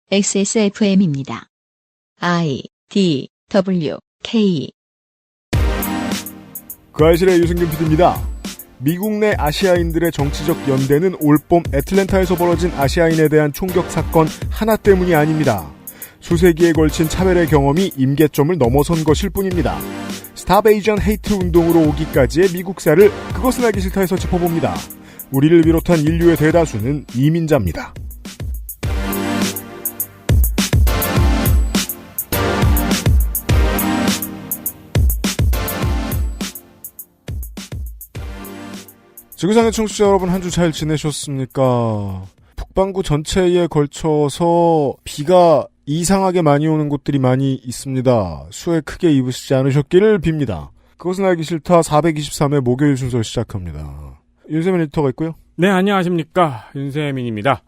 XSFM입니다. I, D, W, K. 그 아실의 유승균 PD입니다. 미국 내 아시아인들의 정치적 연대는 올봄 애틀랜타에서 벌어진 아시아인에 대한 총격 사건 하나 때문이 아닙니다. 수세기에 걸친 차별의 경험이 임계점을 넘어선 것일 뿐입니다. 스탑 에이전 헤이트 운동으로 오기까지의 미국사를 그것은 알기 싫다에서 짚어봅니다. 우리를 비롯한 인류의 대다수는 이민자입니다. 지구상의 청취자 여러분, 한 주 잘 지내셨습니까? 북반구 전체에 걸쳐서 비가 이상하게 많이 오는 곳들이 많이 있습니다. 수해 크게 입으시지 않으셨기를 빕니다. 그것은 알기 싫다 423회 목요일 순서 시작합니다. 윤세민 에디터가 있고요. 네, 안녕하십니까. 윤세민입니다.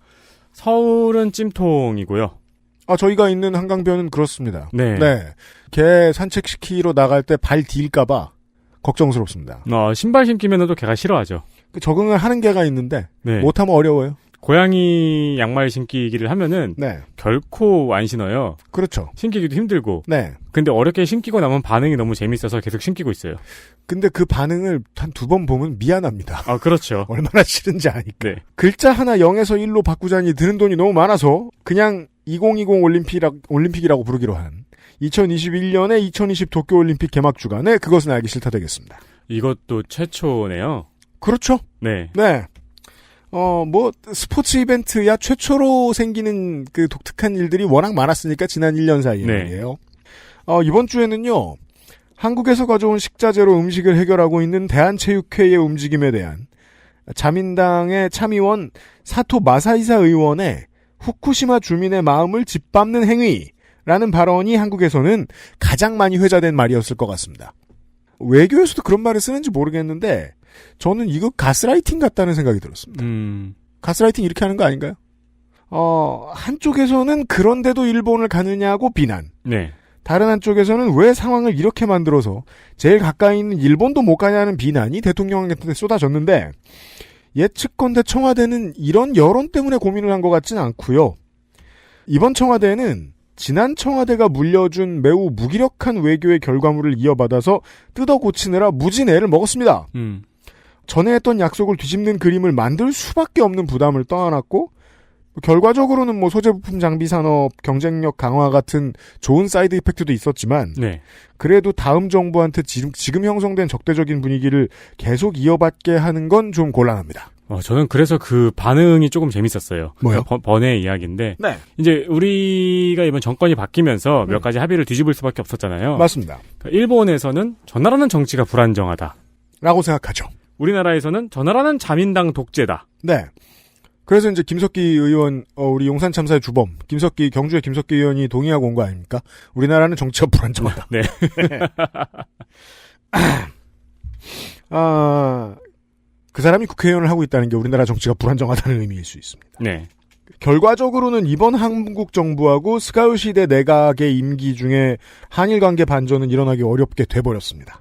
서울은 찜통이고요. 저희가 있는 한강변은 그렇습니다. 네. 개 산책시키러 나갈 때 발 디일까봐 걱정스럽습니다. 신발 신기면 또 개가 싫어하죠. 적응을 하는 개가 있는데, 네. 못하면 어려워요. 고양이 양말 신기기를 하면은, 네. 결코 안 신어요. 그렇죠. 신기기도 힘들고. 네. 근데 어렵게 신기고 나면 반응이 너무 재밌어서 계속 신기고 있어요. 근데 그 반응을 한 2번 보면 미안합니다. 그렇죠. 얼마나 싫은지 아니까. 네. 글자 하나 0에서 1로 바꾸자니 드는 돈이 너무 많아서 그냥 2020 올림픽이라고 부르기로 한 2021년에 2020 도쿄올림픽 개막 주간에 그것은 알기 싫다 되겠습니다. 이것도 최초네요. 그렇죠. 네. 네. 스포츠 이벤트야 최초로 생기는 그 독특한 일들이 워낙 많았으니까 지난 1년 사이에 말이에요. 이번 주에는요, 한국에서 가져온 식자재로 음식을 해결하고 있는 대한체육회의 움직임에 대한 자민당의 참의원 사토 마사이사 의원의 후쿠시마 주민의 마음을 짓밟는 행위라는 발언이 한국에서는 가장 많이 회자된 말이었을 것 같습니다. 외교에서도 그런 말을 쓰는지 모르겠는데 저는 이거 가스라이팅 같다는 생각이 들었습니다. 가스라이팅 이렇게 하는 거 아닌가요? 한쪽에서는 그런데도 일본을 가느냐고 비난. 네. 다른 한쪽에서는 왜 상황을 이렇게 만들어서 제일 가까이 있는 일본도 못 가냐는 비난이 대통령한테 쏟아졌는데, 예측컨대 청와대는 이런 여론 때문에 고민을 한 것 같지는 않고요. 이번 청와대는 지난 청와대가 물려준 매우 무기력한 외교의 결과물을 이어받아서 뜯어 고치느라 무진 애를 먹었습니다. 전에 했던 약속을 뒤집는 그림을 만들 수밖에 없는 부담을 떠안았고, 결과적으로는 소재부품 장비 산업 경쟁력 강화 같은 좋은 사이드 이펙트도 있었지만, 네. 그래도 다음 정부한테 지금 형성된 적대적인 분위기를 계속 이어받게 하는 건 좀 곤란합니다. 저는 그래서 그 반응이 조금 재밌었어요. 뭐요? 번의 이야기인데. 네. 이제 우리가 이번 정권이 바뀌면서 몇 가지 합의를 뒤집을 수밖에 없었잖아요. 맞습니다. 일본에서는 저 나라는 정치가 불안정하다 라고 생각하죠. 우리나라에서는 저 나라는 자민당 독재다. 네. 그래서 이제 김석기 의원, 우리 용산 참사의 주범, 경주의 김석기 의원이 동의하고 온 거 아닙니까? 우리나라는 정치가 불안정하다. 네. 그 사람이 국회의원을 하고 있다는 게 우리나라 정치가 불안정하다는 의미일 수 있습니다. 네. 결과적으로는 이번 한국 정부하고 스가요 시대 내각의 임기 중에 한일 관계 반전은 일어나기 어렵게 돼버렸습니다.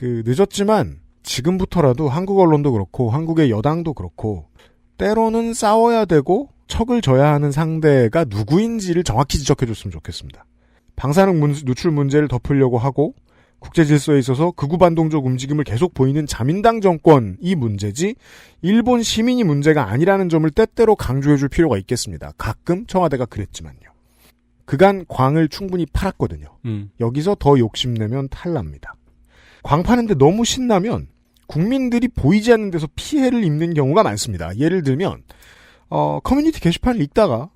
늦었지만 지금부터라도 한국 언론도 그렇고 한국의 여당도 그렇고 때로는 싸워야 되고 척을 져야 하는 상대가 누구인지를 정확히 지적해줬으면 좋겠습니다. 방사능 누출 문제를 덮으려고 하고 국제 질서에 있어서 극우 반동적 움직임을 계속 보이는 자민당 정권이 문제지 일본 시민이 문제가 아니라는 점을 때때로 강조해줄 필요가 있겠습니다. 가끔 청와대가 그랬지만요. 그간 광을 충분히 팔았거든요. 여기서 더 욕심내면 탈납니다. 광 파는데 너무 신나면 국민들이 보이지 않는 데서 피해를 입는 경우가 많습니다. 예를 들면 커뮤니티 게시판을 읽다가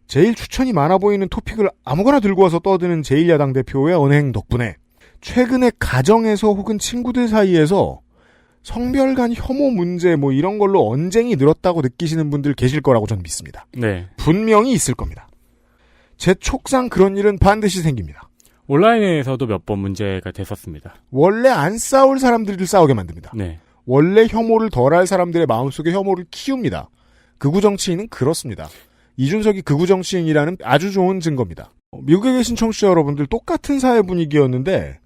제일 추천이 많아 보이는 토픽을 아무거나 들고 와서 떠드는 제1야당 대표의 언행 덕분에 최근에 가정에서 혹은 친구들 사이에서 성별 간 혐오 문제 이런 걸로 언쟁이 늘었다고 느끼시는 분들 계실 거라고 저는 믿습니다. 네. 분명히 있을 겁니다. 제 촉상 그런 일은 반드시 생깁니다. 온라인에서도 몇 번 문제가 됐었습니다. 원래 안 싸울 사람들을 싸우게 만듭니다. 네. 원래 혐오를 덜할 사람들의 마음속에 혐오를 키웁니다. 극우 정치인은 그렇습니다. 이준석이 극우 정치인이라는 아주 좋은 증거입니다. 미국에 계신 청취자 여러분들 똑같은 사회 분위기였는데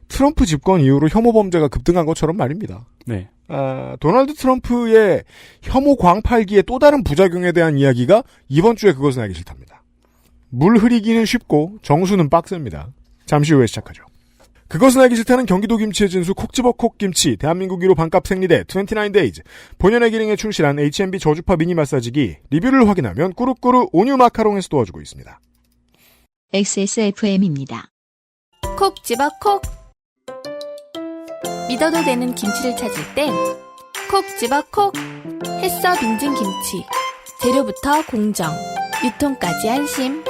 트럼프 집권 이후로 혐오 범죄가 급등한 것처럼 말입니다. 네. 도널드 트럼프의 혐오 광팔기의 또 다른 부작용에 대한 이야기가 이번 주에 그것은 알기 싫답니다. 물 흐리기는 쉽고 정수는 빡셉니다. 잠시 후에 시작하죠. 그것은 알기 싫다는 경기도 김치의 진수 콕 집어 콕 김치, 대한민국 1호 반값 생리대 29days, 본연의 기능에 충실한 H&B 저주파 미니 마사지기, 리뷰를 확인하면 꾸룩꾸룩 온유 마카롱에서 도와주고 있습니다. XSFM입니다. 콕 집어 콕. 믿어도 되는 김치를 찾을 땐 콕 집어 콕. 햇서 빙진 김치. 재료부터 공정, 유통까지 안심.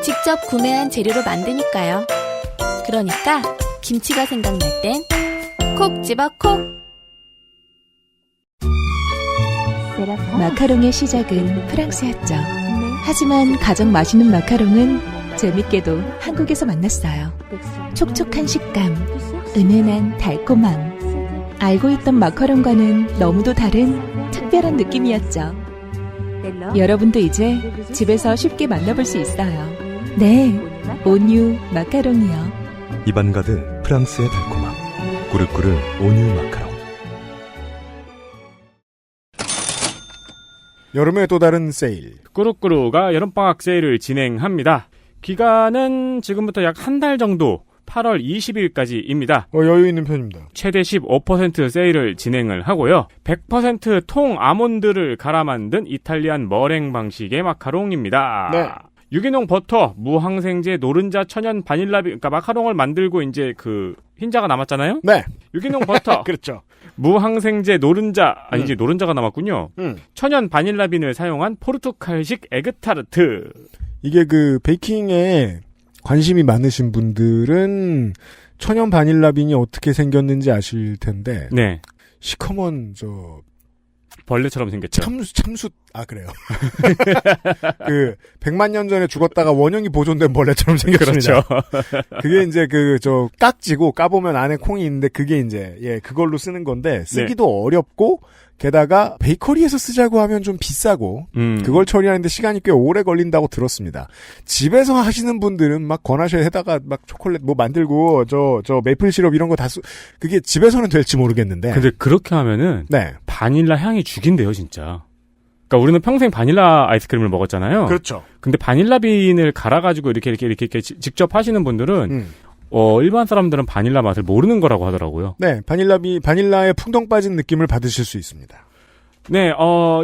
직접 구매한 재료로 만드니까요. 그러니까 김치가 생각날 땐 콕 집어 콕. 마카롱의 시작은 프랑스였죠. 하지만 가장 맛있는 마카롱은 재밌게도 한국에서 만났어요. 촉촉한 식감, 은은한 달콤함. 알고 있던 마카롱과는 너무도 다른 특별한 느낌이었죠. 여러분도 이제 집에서 쉽게 만나볼 수 있어요. 네, 온유 마카롱이요. 입안 가득 프랑스의 달콤함. 꾸르꾸르 온유 마카롱. 여름의 또 다른 세일. 꾸루꾸루가 여름방학 세일을 진행합니다. 기간은 지금부터 약 한 달 정도, 8월 20일까지입니다. 여유 있는 편입니다. 최대 15% 세일을 진행을 하고요. 100% 통 아몬드를 갈아 만든 이탈리안 머랭 방식의 마카롱입니다. 네. 유기농 버터, 무항생제, 노른자, 천연 바닐라, 그러니까 마카롱을 만들고 이제 그 흰자가 남았잖아요. 네. 유기농 버터, 그렇죠. 무항생제, 노른자, 이제 노른자가 남았군요. 천연 바닐라빈을 사용한 포르투갈식 에그타르트. 이게 그 베이킹에 관심이 많으신 분들은 천연 바닐라빈이 어떻게 생겼는지 아실 텐데. 네. 시커먼 벌레처럼 생겼죠. 참숯, 그래요. 100만 년 전에 죽었다가 원형이 보존된 벌레처럼 생겼습니다. 그렇죠. 그게 이제 깍지고 까보면 안에 콩이 있는데 그게 이제, 그걸로 쓰는 건데, 쓰기도 네. 어렵고, 게다가 베이커리에서 쓰자고 하면 좀 비싸고, 그걸 처리하는데 시간이 꽤 오래 걸린다고 들었습니다. 집에서 하시는 분들은 막 권하셔에다가 막 초콜릿 만들고, 메이플 시럽 이런 거 그게 집에서는 될지 모르겠는데. 근데 그렇게 하면은, 네. 바닐라 향이 죽인대요, 진짜. 그러니까 우리는 평생 바닐라 아이스크림을 먹었잖아요. 그렇죠. 근데 바닐라빈을 갈아가지고 이렇게 직접 하시는 분들은, 일반 사람들은 바닐라 맛을 모르는 거라고 하더라고요. 네, 바닐라의 풍덩 빠진 느낌을 받으실 수 있습니다. 네,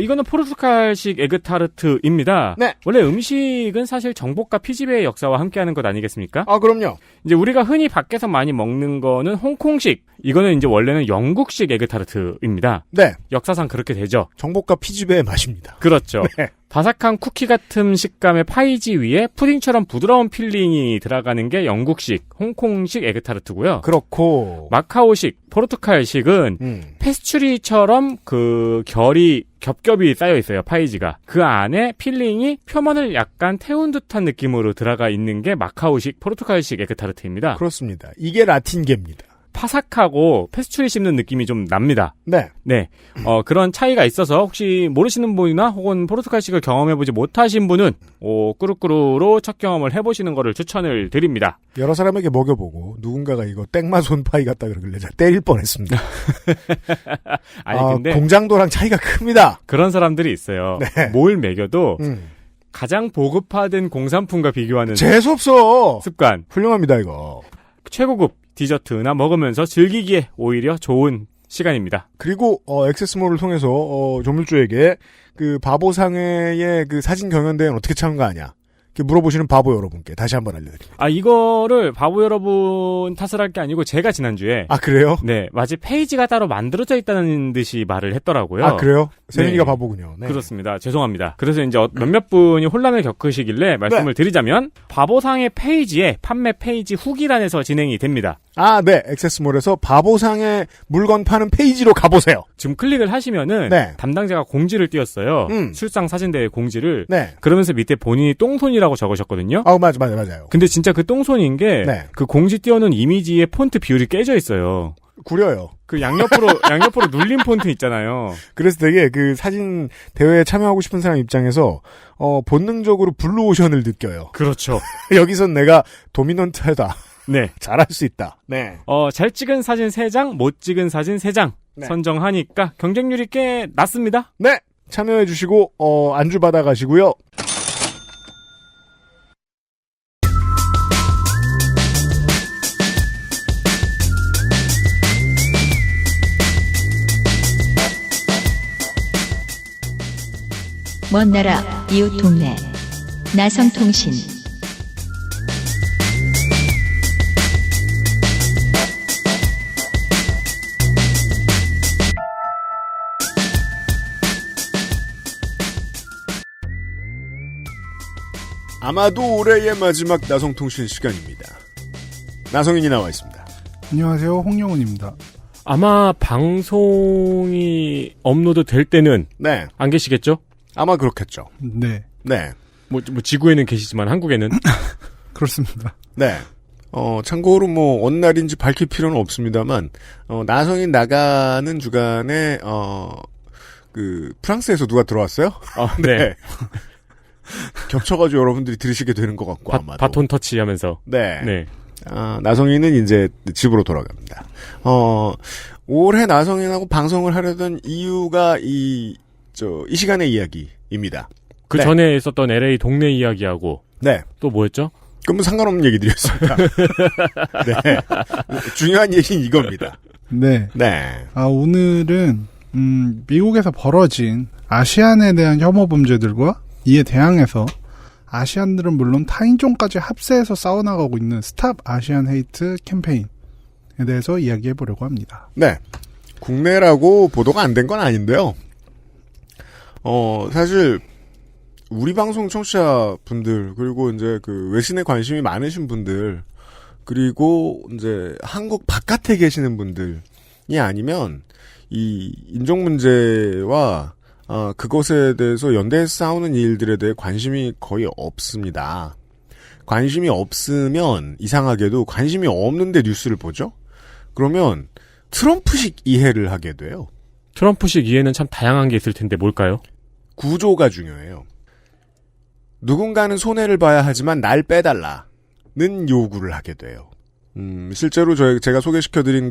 이거는 포르투갈식 에그타르트입니다. 네. 원래 음식은 사실 정복과 피지배의 역사와 함께하는 것 아니겠습니까? 그럼요. 이제 우리가 흔히 밖에서 많이 먹는 거는 홍콩식, 이거는 이제 원래는 영국식 에그타르트입니다. 네. 역사상 그렇게 되죠. 정복과 피지배의 맛입니다. 그렇죠. 네. 바삭한 쿠키 같은 식감의 파이지 위에 푸딩처럼 부드러운 필링이 들어가는 게 영국식, 홍콩식 에그타르트고요. 그렇고 마카오식, 포르투갈식은 페스츄리처럼 그 결이 겹겹이 쌓여 있어요. 파이지가. 그 안에 필링이 표면을 약간 태운 듯한 느낌으로 들어가 있는 게 마카오식, 포르투갈식 에그타르트입니다. 그렇습니다. 이게 라틴계입니다. 파삭하고 페스츄리 씹는 느낌이 좀 납니다. 네. 네. 그런 차이가 있어서 혹시 모르시는 분이나 혹은 포르투갈식을 경험해보지 못하신 분은 꾸루꾸루로 첫 경험을 해보시는 거를 추천을 드립니다. 여러 사람에게 먹여보고 누군가가 이거 땡맛 온파이 같다 그러길래 제가 때릴 뻔했습니다. 근데 공장도랑 차이가 큽니다. 그런 사람들이 있어요. 네. 뭘 먹여도 가장 보급화된 공산품과 비교하는 재수없어. 습관. 훌륭합니다 이거. 최고급 디저트나 먹으면서 즐기기에 오히려 좋은 시간입니다. 그리고 액세스몰을 통해서 조물주에게 그 바보상회의 그 사진 경연대회는 어떻게 참가하냐 이렇게 물어보시는 바보 여러분께 다시 한번 알려드립니다. 이거를 바보 여러분 탓을 할 게 아니고 제가 지난주에 그래요? 네, 마치 페이지가 따로 만들어져 있다는 듯이 말을 했더라고요. 그래요? 세민이가 네. 바보군요. 네. 그렇습니다. 죄송합니다. 그래서 이제 몇몇 분이 혼란을 겪으시길래 말씀을 드리자면 바보상의 페이지에 판매 페이지 후기란에서 진행이 됩니다. 네. 액세스몰에서 바보상의 물건 파는 페이지로 가보세요. 지금 클릭을 하시면은 네. 담당자가 공지를 띄웠어요. 출상 사진대회 공지를. 네. 그러면서 밑에 본인이 똥손이라고 적으셨거든요. 맞아요. 근데 진짜 그 똥손인 게 그 네. 공지 띄워놓은 이미지의 폰트 비율이 깨져 있어요. 구려요. 그 양옆으로 눌린 폰트 있잖아요. 그래서 되게 그 사진 대회에 참여하고 싶은 사람 입장에서 본능적으로 블루오션을 느껴요. 그렇죠. 여기선 내가 도미넌트하다. 네. 잘할 수 있다. 네. 잘 찍은 사진 3장, 못 찍은 사진 3장 네. 선정하니까 경쟁률이 꽤 낮습니다. 네. 참여해 주시고 안주 받아 가시고요. 먼 나라, 이웃 동네. 나성통신. 아마도 올해의 마지막 나성통신 시간입니다. 나성인이 나와 있습니다. 안녕하세요. 홍영훈입니다. 아마 방송이 업로드 될 때는 네. 안 계시겠죠? 아마 그렇겠죠. 네. 네. 뭐 지구에는 계시지만 한국에는 그렇습니다. 네. 참고로 어느 날인지 밝힐 필요는 없습니다만, 나성인 나가는 주간에, 프랑스에서 누가 들어왔어요? 네. 겹쳐가지고 여러분들이 들으시게 되는 것 같고, 아마도. 바톤 터치 하면서. 네. 네. 나성인은 이제 집으로 돌아갑니다. 올해 나성인하고 방송을 하려던 이유가 이 시간의 이야기입니다. 그 네. 전에 있었던 LA 동네 이야기하고. 네. 또 뭐였죠? 그건 상관없는 얘기들이었습니다. 네. 중요한 얘기는 이겁니다. 네. 네. 오늘은, 미국에서 벌어진 아시안에 대한 혐오 범죄들과 이에 대항해서 아시안들은 물론 타인종까지 합세해서 싸워나가고 있는 스탑 아시안 헤이트 캠페인에 대해서 이야기해 보려고 합니다. 네. 국내라고 보도가 안 된 건 아닌데요. 사실, 우리 방송 청취자분들, 그리고 이제 외신에 관심이 많으신 분들, 그리고 이제 한국 바깥에 계시는 분들이 아니면, 이 인종 문제와 그것에 대해서 연대해서 싸우는 일들에 대해 관심이 거의 없습니다. 관심이 없으면 이상하게도 관심이 없는데 뉴스를 보죠? 그러면 트럼프식 이해를 하게 돼요. 트럼프식 이해는 참 다양한 게 있을 텐데 뭘까요? 구조가 중요해요. 누군가는 손해를 봐야 하지만 날 빼달라는 요구를 하게 돼요. 실제로 제가 소개시켜드린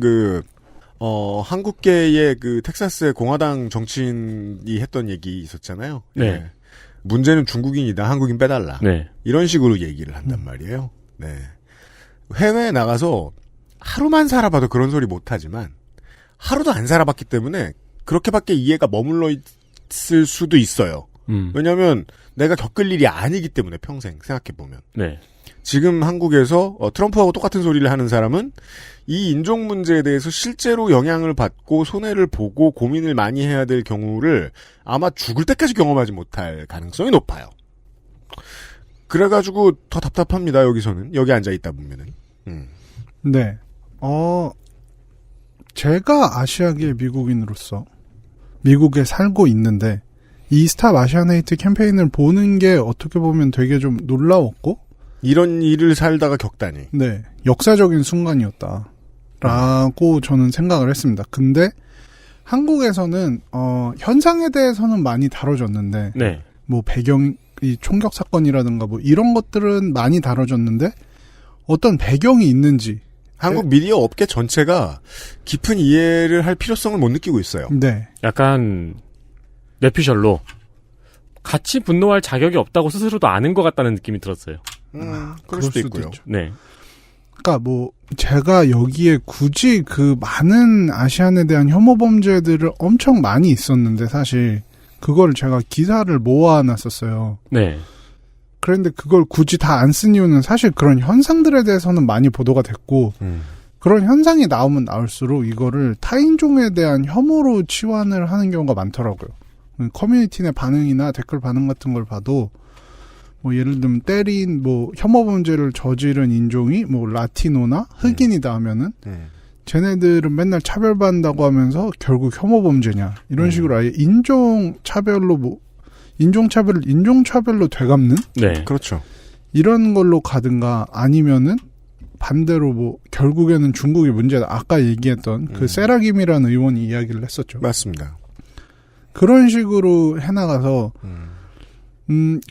한국계의 텍사스의 공화당 정치인이 했던 얘기 있었잖아요. 네. 네. 문제는 중국인이다. 한국인 빼달라. 네. 이런 식으로 얘기를 한단 말이에요. 네. 해외에 나가서 하루만 살아봐도 그런 소리 못하지만 하루도 안 살아봤기 때문에 그렇게밖에 이해가 머물러 있을 수도 있어요. 왜냐하면 내가 겪을 일이 아니기 때문에 평생 생각해보면. 네. 지금 한국에서 트럼프하고 똑같은 소리를 하는 사람은 이 인종 문제에 대해서 실제로 영향을 받고 손해를 보고 고민을 많이 해야 될 경우를 아마 죽을 때까지 경험하지 못할 가능성이 높아요. 그래가지고 더 답답합니다. 여기서는. 여기 앉아있다 보면은. 네. 제가 아시아계 미국인으로서 미국에 살고 있는데 이 스탑 아시안 헤이트 캠페인을 보는 게 어떻게 보면 되게 좀 놀라웠고 이런 일을 살다가 겪다니. 네. 역사적인 순간이었다라고 저는 생각을 했습니다. 근데 한국에서는 현상에 대해서는 많이 다뤄졌는데 네. 뭐 배경 이 총격 사건이라든가 뭐 이런 것들은 많이 다뤄졌는데 어떤 배경이 있는지 한국 미디어 업계 전체가 깊은 이해를 할 필요성을 못 느끼고 있어요. 네. 약간 뇌피셜로 같이 분노할 자격이 없다고 스스로도 아는 것 같다는 느낌이 들었어요. 그럴 수도 있고요. 있죠. 네. 그러니까 뭐 제가 여기에 굳이 많은 아시안에 대한 혐오 범죄들을 엄청 많이 있었는데 사실 그걸 제가 기사를 모아놨었어요. 네. 그런데 그걸 굳이 다 안 쓴 이유는 사실 그런 현상들에 대해서는 많이 보도가 됐고 그런 현상이 나오면 나올수록 이거를 타인종에 대한 혐오로 치환을 하는 경우가 많더라고요. 커뮤니티 내 반응이나 댓글 반응 같은 걸 봐도 뭐 예를 들면 때린 혐오 범죄를 저지른 인종이 라티노나 흑인이다 하면은 쟤네들은 맨날 차별받는다고 하면서 결국 혐오 범죄냐 이런 식으로 아예 인종차별로 인종차별을 인종차별로 되갚는 네. 그렇죠. 이런 걸로 가든가 아니면은 반대로 결국에는 중국이 문제다. 아까 얘기했던 세라김이라는 의원이 이야기를 했었죠. 맞습니다. 그런 식으로 해나가서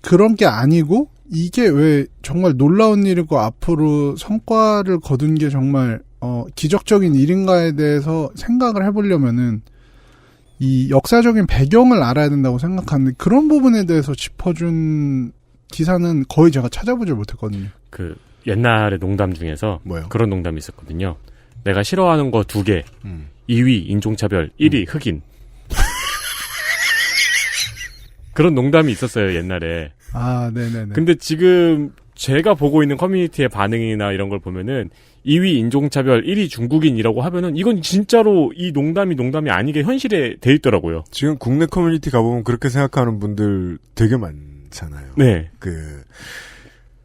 그런 게 아니고 이게 왜 정말 놀라운 일이고 앞으로 성과를 거둔 게 정말 기적적인 일인가에 대해서 생각을 해보려면은 이 역사적인 배경을 알아야 된다고 생각하는데 그런 부분에 대해서 짚어준 기사는 거의 제가 찾아보질 못했거든요. 옛날의 농담 중에서 뭐요? 그런 농담이 있었거든요. 내가 싫어하는 거 2개. 2위 인종차별, 1위 흑인. 그런 농담이 있었어요, 옛날에. 아, 네네네. 근데 지금 제가 보고 있는 커뮤니티의 반응이나 이런 걸 보면은 2위 인종차별, 1위 중국인이라고 하면은 이건 진짜로 이 농담이 아니게 현실에 돼 있더라고요. 지금 국내 커뮤니티 가보면 그렇게 생각하는 분들 되게 많잖아요. 네.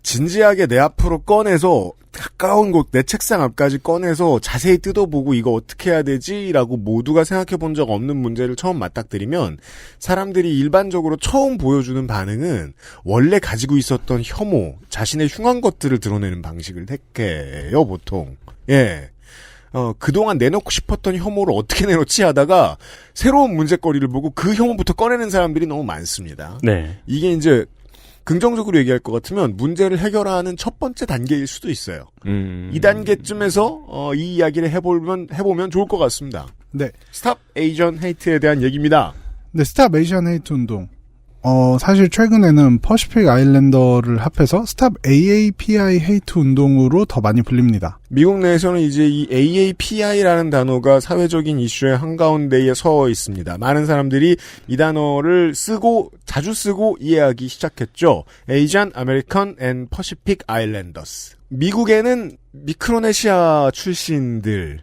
진지하게 내 앞으로 꺼내서 가까운 곳 내 책상 앞까지 꺼내서 자세히 뜯어보고 이거 어떻게 해야 되지라고 모두가 생각해 본 적 없는 문제를 처음 맞닥뜨리면 사람들이 일반적으로 처음 보여주는 반응은 원래 가지고 있었던 혐오, 자신의 흉한 것들을 드러내는 방식을 택해요, 보통. 예. 그동안 내놓고 싶었던 혐오를 어떻게 내놓지 하다가 새로운 문제거리를 보고 그 혐오부터 꺼내는 사람들이 너무 많습니다. 네. 이게 이제 긍정적으로 얘기할 것 같으면 문제를 해결하는 첫 번째 단계일 수도 있어요. 2단계쯤에서 이 이야기를 해보면 좋을 것 같습니다. 네. 스탑 에이전 헤이트에 대한 얘기입니다. 네, 스탑 에이션 헤이트 운동. 사실 최근에는 퍼시픽 아일랜더를 합해서 스탑 AAPI 헤이트 운동으로 더 많이 불립니다. 미국 내에서는 이제 이 AAPI라는 단어가 사회적인 이슈의 한가운데에 서 있습니다. 많은 사람들이 이 단어를 자주 쓰고 이해하기 시작했죠. Asian American and Pacific Islanders. 미국에는 미크로네시아 출신들,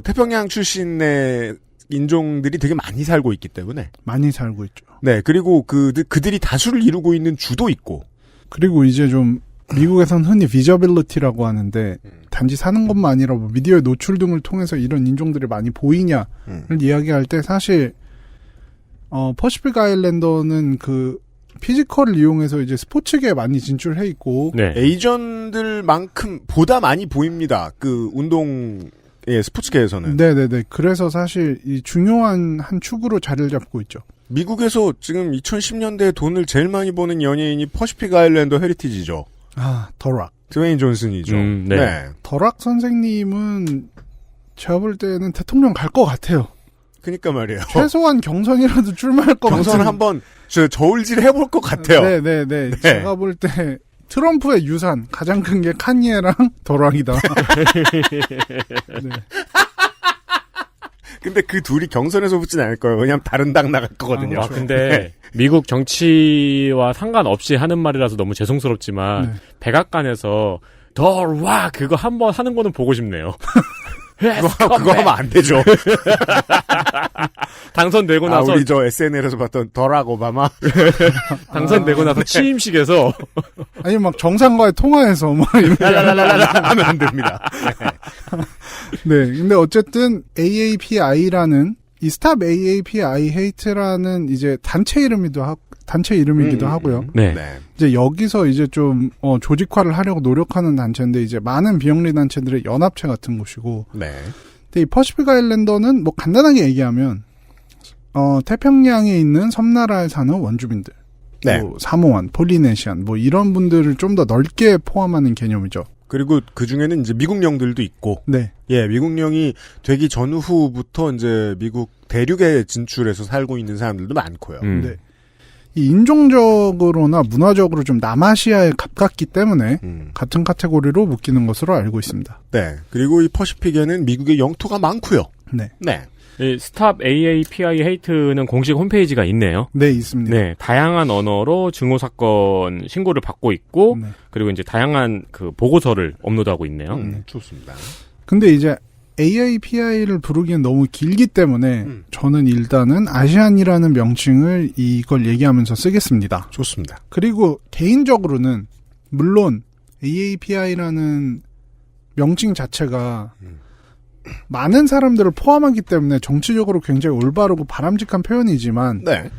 태평양 출신의 인종들이 되게 많이 살고 있기 때문에. 많이 살고 있죠. 네, 그리고 그들이 다수를 이루고 있는 주도 있고. 그리고 이제 좀 미국에선 흔히 비저빌리티라고 하는데 단지 사는 것만 아니라 뭐 미디어의 노출 등을 통해서 이런 인종들이 많이 보이냐를 이야기할 때 사실 퍼시픽 아일랜더는 그 피지컬을 이용해서 이제 스포츠계에 많이 진출해 있고 네. 에이전들만큼 보다 많이 보입니다. 그 운동 스포츠계에서는. 네네네. 그래서 사실 이 중요한 한 축으로 자리를 잡고 있죠. 미국에서 지금 2010년대에 돈을 제일 많이 버는 연예인이 퍼시픽 아일랜더 헤리티지죠. 아, 더락. 드웨인 존슨이죠. 네. 더락 선생님은 제가 볼 때는 대통령 갈 것 같아요. 그니까 말이에요. 최소한 경선이라도 출마할 것 같아요. 경선 한번 저울질 해볼 것 같아요. 네네네. 네. 제가 볼 때 트럼프의 유산 가장 큰 게 칸예랑 더락이다. 네. 근데 그 둘이 경선에서 붙진 않을 거예요. 왜냐면 다른 당 나갈 거거든요. 근데 네. 미국 정치와 상관없이 하는 말이라서 너무 죄송스럽지만 네. 백악관에서 더와 그거 한번 하는 거는 보고 싶네요. 그거 하면 안 되죠. 당선되고 나서 우리 SNL에서 봤던 더락 오바마 당선되고 나서 취임식에서 아니 막 정상과의 통화에서 막 랄랄랄랄라 하면 안 됩니다. 네. 근데 어쨌든 AAPI라는 이 스탑 AAPI 헤이트라는 이제 단체 이름이기도 하고요. 네. 이제 여기서 이제 좀 조직화를 하려고 노력하는 단체인데 이제 많은 비영리 단체들의 연합체 같은 곳이고. 네. 근데 이 퍼시픽 아일랜더는 뭐 간단하게 얘기하면 태평양에 있는 섬나라에 사는 원주민들, 네. 뭐 사모안, 폴리네시안 뭐 이런 분들을 좀 더 넓게 포함하는 개념이죠. 그리고 그 중에는 이제 미국령들도 있고. 네. 예, 미국령이 되기 전후부터 이제 미국 대륙에 진출해서 살고 있는 사람들도 많고요. 네. 이 인종적으로나 문화적으로 좀 남아시아에 가깝기 때문에 같은 카테고리로 묶이는 것으로 알고 있습니다. 네. 그리고 이 퍼시픽에는 미국의 영토가 많고요. 네. 네. 이 스탑 AAPI 헤이트는 공식 홈페이지가 있네요. 네, 있습니다. 네, 다양한 언어로 증오 사건 신고를 받고 있고 네. 그리고 이제 다양한 그 보고서를 업로드하고 있네요. 좋습니다. 근데 이제 AAPI를 부르기엔 너무 길기 때문에 저는 일단은 아시안이라는 명칭을 이걸 얘기하면서 쓰겠습니다. 좋습니다. 그리고 개인적으로는 물론 AAPI라는 명칭 자체가 많은 사람들을 포함하기 때문에 정치적으로 굉장히 올바르고 바람직한 표현이지만 네.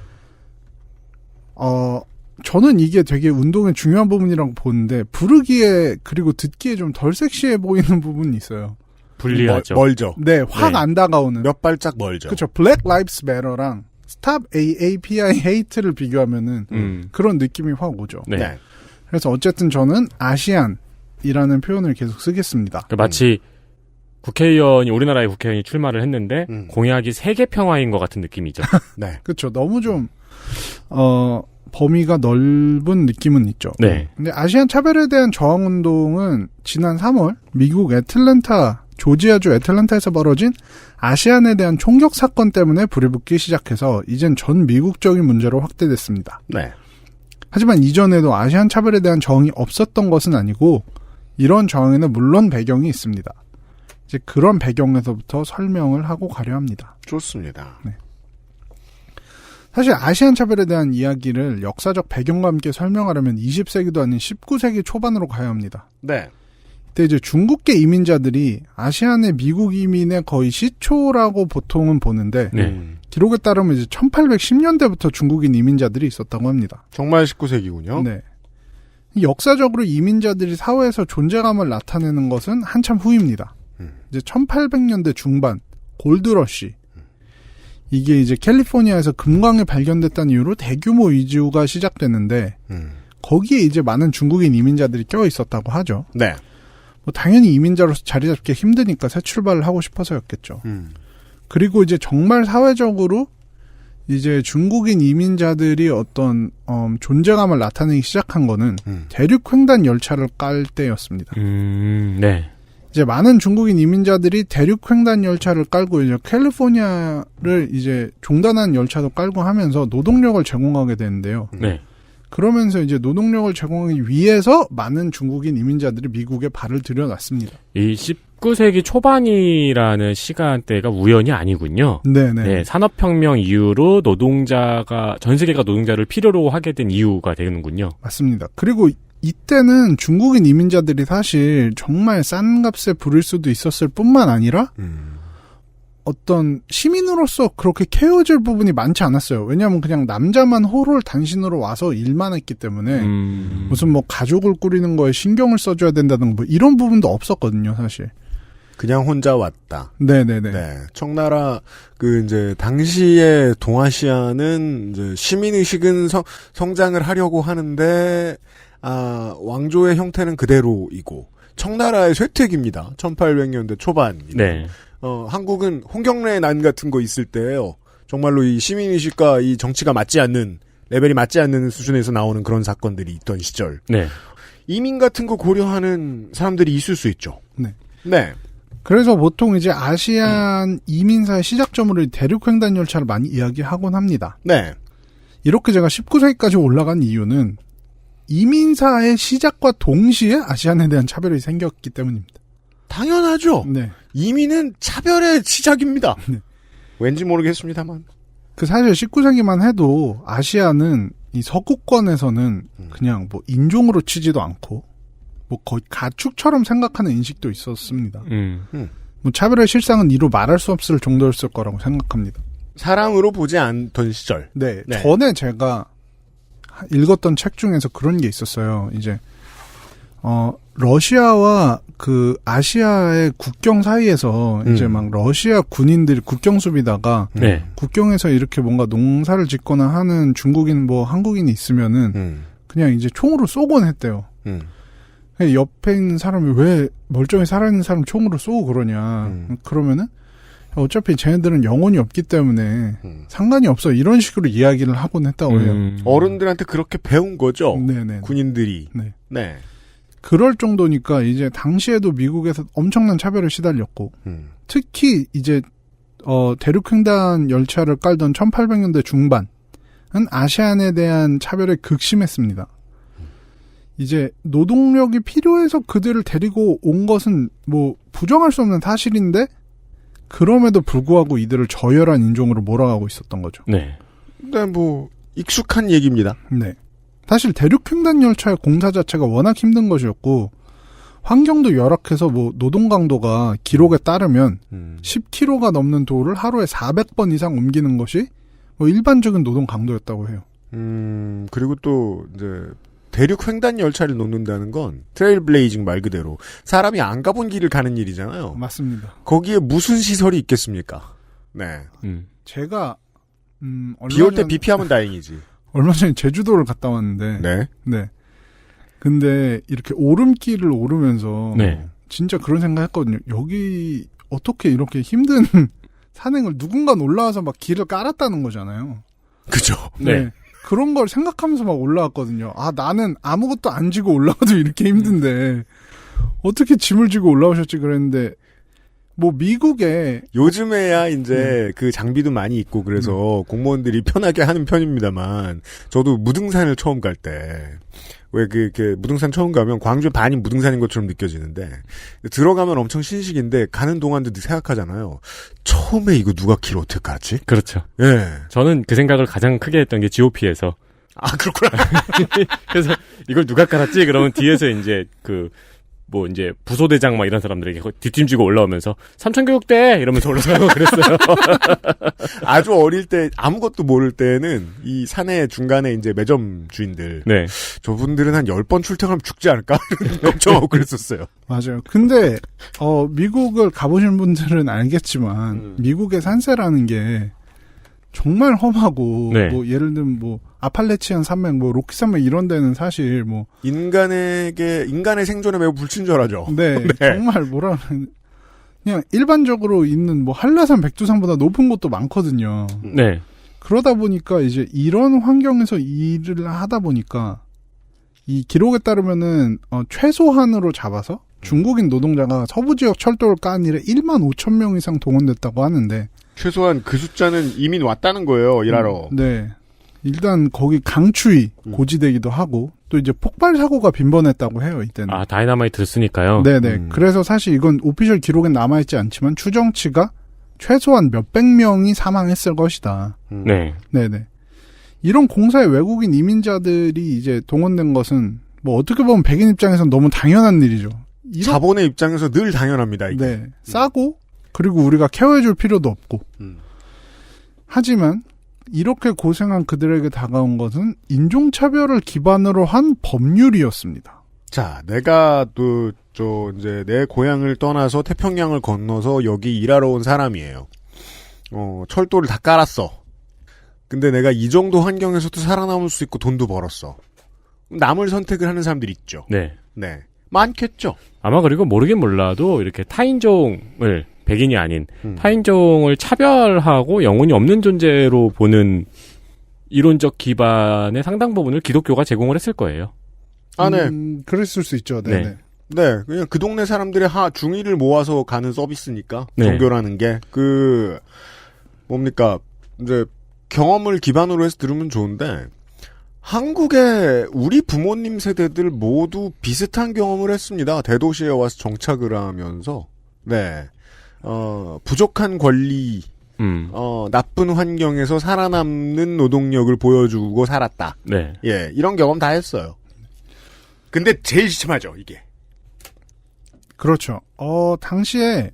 저는 이게 되게 운동의 중요한 부분이라고 보는데 부르기에 그리고 듣기에 좀 덜 섹시해 보이는 부분이 있어요. 불리하죠. 멀죠. 네, 확 네. 안 다가오는. 몇 발짝 멀죠. 그렇죠. Black Lives Matter랑 Stop AAPI Hate를 비교하면은 그런 느낌이 확 오죠. 네. 네. 그래서 어쨌든 저는 아시안이라는 표현을 계속 쓰겠습니다. 마치 국회의원이 우리나라의 국회의원이 출마를 했는데 공약이 세계 평화인 것 같은 느낌이죠. 네. 그렇죠. 너무 좀 범위가 넓은 느낌은 있죠. 네. 근데 아시안 차별에 대한 저항 운동은 지난 3월 미국 애틀랜타 조지아주 애틀랜타에서 벌어진 아시안에 대한 총격 사건 때문에 불이 붙기 시작해서 이젠 전 미국적인 문제로 확대됐습니다. 네. 하지만 이전에도 아시안 차별에 대한 저항이 없었던 것은 아니고 이런 저항에는 물론 배경이 있습니다. 이제 그런 배경에서부터 설명을 하고 가려 합니다. 좋습니다. 네. 사실 아시안 차별에 대한 이야기를 역사적 배경과 함께 설명하려면 20세기도 아닌 19세기 초반으로 가야 합니다. 네. 그때 이제 중국계 이민자들이 아시안의 미국 이민의 거의 시초라고 보통은 보는데 네. 기록에 따르면 이제 1810년대부터 중국인 이민자들이 있었다고 합니다. 정말 19세기군요. 네. 역사적으로 이민자들이 사회에서 존재감을 나타내는 것은 한참 후입니다. 이제 1800년대 중반 골드러시 이게 이제 캘리포니아에서 금광이 발견됐다는 이유로 대규모 이주가 시작됐는데 거기에 이제 많은 중국인 이민자들이 껴 있었다고 하죠. 네. 뭐 당연히 이민자로서 자리 잡기 힘드니까 새 출발을 하고 싶어서였겠죠. 그리고 이제 정말 사회적으로 이제 중국인 이민자들이 어떤 존재감을 나타내기 시작한 거는 대륙횡단 열차를 깔 때였습니다. 네. 이제 많은 중국인 이민자들이 대륙횡단 열차를 깔고 이제 캘리포니아를 이제 종단한 열차도 깔고 하면서 노동력을 제공하게 되는데요. 네. 그러면서 이제 노동력을 제공하기 위해서 많은 중국인 이민자들이 미국에 발을 들여놨습니다. 이 19세기 초반이라는 시간대가 우연이 아니군요. 네네. 네, 산업혁명 이후로 전 세계가 노동자를 필요로 하게 된 이유가 되는군요. 맞습니다. 그리고 이때는 중국인 이민자들이 사실 정말 싼 값에 부릴 수도 있었을 뿐만 아니라 어떤 시민으로서 그렇게 케어줄 부분이 많지 않았어요. 왜냐하면 그냥 남자만 홀홀 단신으로 와서 일만 했기 때문에 무슨 뭐 가족을 꾸리는 거에 신경을 써줘야 된다는 뭐 이런 부분도 없었거든요, 사실. 그냥 혼자 왔다. 네네네. 네. 청나라, 이제, 당시에 동아시아는, 이제, 시민의식은 성장을 하려고 하는데, 왕조의 형태는 그대로이고, 청나라의 쇠퇴기입니다. 1800년대 초반입니다. 네. 한국은 홍경래의 난 같은 거 있을 때예요. 정말로 이 시민의식과 이 정치가 맞지 않는, 레벨이 맞지 않는 수준에서 나오는 그런 사건들이 있던 시절. 네. 이민 같은 거 고려하는 사람들이 있을 수 있죠. 네. 네. 그래서 보통 이제 아시안 이민사의 시작점으로 대륙횡단 열차를 많이 이야기하곤 합니다. 네. 이렇게 제가 19세기까지 올라간 이유는 이민사의 시작과 동시에 아시안에 대한 차별이 생겼기 때문입니다. 당연하죠. 네. 이민은 차별의 시작입니다. 네. 왠지 모르겠습니다만. 사실 19세기만 해도 아시아는 이 서구권에서는 그냥 뭐 인종으로 치지도 않고 뭐 거의 가축처럼 생각하는 인식도 있었습니다. 뭐 차별의 실상은 이루 말할 수 없을 정도였을 거라고 생각합니다. 사랑으로 보지 않던 시절. 네. 네. 전에 제가 읽었던 책 중에서 그런 게 있었어요. 이제 러시아와 아시아의 국경 사이에서 이제 막 러시아 군인들이 국경 수비다가 네. 국경에서 이렇게 뭔가 농사를 짓거나 하는 중국인 뭐 한국인이 있으면은 그냥 이제 총으로 쏘곤 했대요. 옆에 있는 사람이 왜 멀쩡히 살아있는 사람 총으로 쏘고 그러냐. 그러면은 어차피 쟤네들은 영혼이 없기 때문에 상관이 없어. 이런 식으로 이야기를 하곤 했다고 해요. 어른들한테 그렇게 배운 거죠. 네네. 군인들이. 네. 네. 그럴 정도니까 이제 당시에도 미국에서 엄청난 차별에 시달렸고 특히 이제 대륙횡단 열차를 깔던 1800년대 중반은 아시안에 대한 차별에 극심했습니다. 이제 노동력이 필요해서 그들을 데리고 온 것은 뭐 부정할 수 없는 사실인데 그럼에도 불구하고 이들을 저열한 인종으로 몰아가고 있었던 거죠. 네. 근데 뭐 익숙한 얘기입니다. 네. 사실 대륙횡단 열차의 공사 자체가 워낙 힘든 것이었고 환경도 열악해서 뭐 노동 강도가 기록에 따르면 10km가 넘는 도를 하루에 400번 이상 옮기는 것이 뭐 일반적인 노동 강도였다고 해요. 그리고 또 이제 대륙 횡단 열차를 놓는다는 건 트레일블레이징 말 그대로 사람이 안 가본 길을 가는 일이잖아요. 맞습니다. 거기에 무슨 시설이 있겠습니까? 네. 제가 비 올 때 비 피하면 다행이지. 얼마 전에 제주도를 갔다 왔는데 네. 네. 근데 이렇게 오름길을 오르면서 네. 진짜 그런 생각했거든요. 여기 어떻게 이렇게 힘든 산행을 누군가 올라와서 막 길을 깔았다는 거잖아요. 그죠. 네. 그런 걸 생각하면서 막 올라왔거든요. 아, 나는 아무것도 안 지고 올라와도 이렇게 힘든데 어떻게 짐을 지고 올라오셨지 그랬는데 뭐 미국에 요즘에야 이제 그 장비도 많이 있고 그래서 공무원들이 편하게 하는 편입니다만 저도 무등산을 처음 갈 때 왜 무등산 처음 가면 광주의 반이 무등산인 것처럼 느껴지는데 들어가면 엄청 신식인데 가는 동안도 생각하잖아요. 처음에 이거 누가 길 어떻게 가지? 그렇죠. 예. 저는 그 생각을 가장 크게 했던 게 GOP에서. 아, 그렇구나. 그래서 이걸 누가 깔았지? 그러면 뒤에서 이제 이제 부소대장 막 이런 사람들에게 뒷짐지고 올라오면서 삼천교육대 이러면서 올라가고 그랬어요. 아주 어릴 때 아무것도 모를 때는 이 산의 중간에 이제 매점 주인들. 네. 저분들은 한 10번 출퇴근하면 죽지 않을까? 이런 걱정하고 그랬었어요. 맞아요. 근데 미국을 가보신 분들은 알겠지만 미국의 산세라는 게 정말 험하고 네. 뭐 예를 들면 뭐 아팔레치안 산맥, 뭐 로키 산맥 이런 데는 사실 뭐 인간의 생존에 매우 불친절하죠. 네, 정말 그냥 일반적으로 있는 뭐 한라산, 백두산보다 높은 곳도 많거든요. 네. 그러다 보니까 이제 이런 환경에서 일을 하다 보니까 이 기록에 따르면은 최소한으로 잡아서 중국인 노동자가 서부 지역 철도를 깐 일에 1만 5천 명 이상 동원됐다고 하는데 최소한 그 숫자는 이민 왔다는 거예요, 일하러. 네. 일단 거기 강추위 고지되기도 하고 또 이제 폭발 사고가 빈번했다고 해요, 이때는. 아, 다이너마이트를 쓰니까요? 네네. 그래서 사실 이건 오피셜 기록엔 남아있지 않지만 추정치가 최소한 몇백 명이 사망했을 것이다. 네. 네네. 이런 공사에 외국인 이민자들이 이제 동원된 것은 뭐 어떻게 보면 백인 입장에서는 너무 당연한 일이죠. 자본의 입장에서 늘 당연합니다, 이게. 네. 싸고 그리고 우리가 케어해줄 필요도 없고. 하지만 이렇게 고생한 그들에게 다가온 것은 인종차별을 기반으로 한 법률이었습니다. 자, 내가 이제 내 고향을 떠나서 태평양을 건너서 여기 일하러 온 사람이에요. 철도를 다 깔았어. 근데 내가 이 정도 환경에서도 살아남을 수 있고 돈도 벌었어. 남을 선택을 하는 사람들이 있죠. 네. 네. 많겠죠. 아마 그리고 모르긴 몰라도 이렇게 타인종을 백인이 아닌 타인종을 차별하고 영혼이 없는 존재로 보는 이론적 기반의 상당 부분을 기독교가 제공을 했을 거예요. 아, 네. 그랬을 수 있죠. 네네. 네. 네. 그냥 그 동네 사람들의 중의를 모아서 가는 서비스니까. 네. 종교라는 게. 이제 경험을 기반으로 해서 들으면 좋은데, 한국의 우리 부모님 세대들 모두 비슷한 경험을 했습니다. 대도시에 와서 정착을 하면서. 네. 부족한 권리, 나쁜 환경에서 살아남는 노동력을 보여주고 살았다. 네. 예, 이런 경험 다 했어요. 근데 제일 심하죠, 이게. 그렇죠. 당시에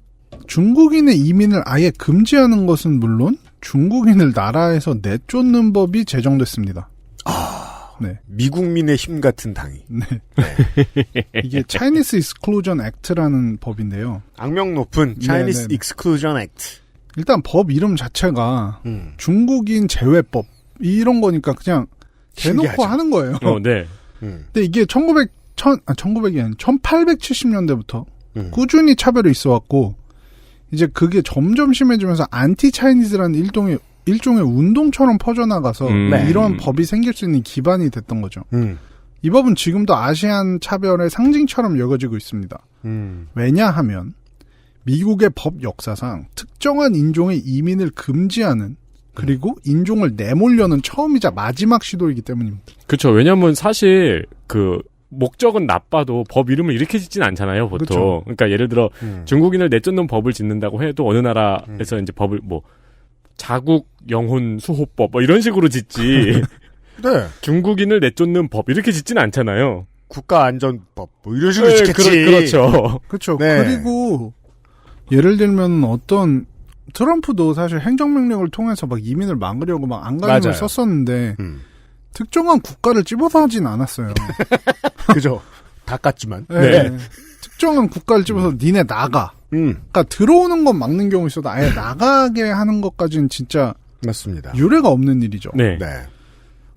중국인의 이민을 아예 금지하는 것은 물론 중국인을 나라에서 내쫓는 법이 제정됐습니다. 네. 미국민의 힘 같은 당이. 네. 이게 Chinese Exclusion Act라는 법인데요. 악명 높은 Chinese Exclusion Act. 일단 법 이름 자체가 중국인 제외법 이런 거니까 그냥 대놓고 신기하죠. 하는 거예요. 네. 근데 이게 1870년대부터 꾸준히 차별이 있어왔고 이제 그게 점점 심해지면서 안티 차이니즈라는 일종의 운동처럼 퍼져나가서 이런 법이 생길 수 있는 기반이 됐던 거죠. 이 법은 지금도 아시안 차별의 상징처럼 여겨지고 있습니다. 왜냐하면 미국의 법 역사상 특정한 인종의 이민을 금지하는 그리고 인종을 내몰려는 처음이자 마지막 시도이기 때문입니다. 그렇죠. 왜냐하면 사실 목적은 나빠도 법 이름을 이렇게 짓진 않잖아요, 보통. 그쵸. 그러니까 예를 들어 중국인을 내쫓는 법을 짓는다고 해도 어느 나라에서 이제 법을 자국 영혼 수호법 이런 식으로 짓지. 네. 중국인을 내쫓는 법 이렇게 짓진 않잖아요. 국가안전법 이런 식으로 짓겠지. 그렇죠. 그렇죠. 네. 그리고 예를 들면 어떤 트럼프도 사실 행정명령을 통해서 막 이민을 막으려고 막 안간힘을 썼었는데 특정한 국가를 찝어서 하진 않았어요. 그죠. 다 깠지만. 네. 특정한 국가를 찝어서 니네 나가. 그러니까 들어오는 건 막는 경우 있어도 아예 나가게 하는 것까지는 진짜 맞습니다. 유례가 없는 일이죠. 네.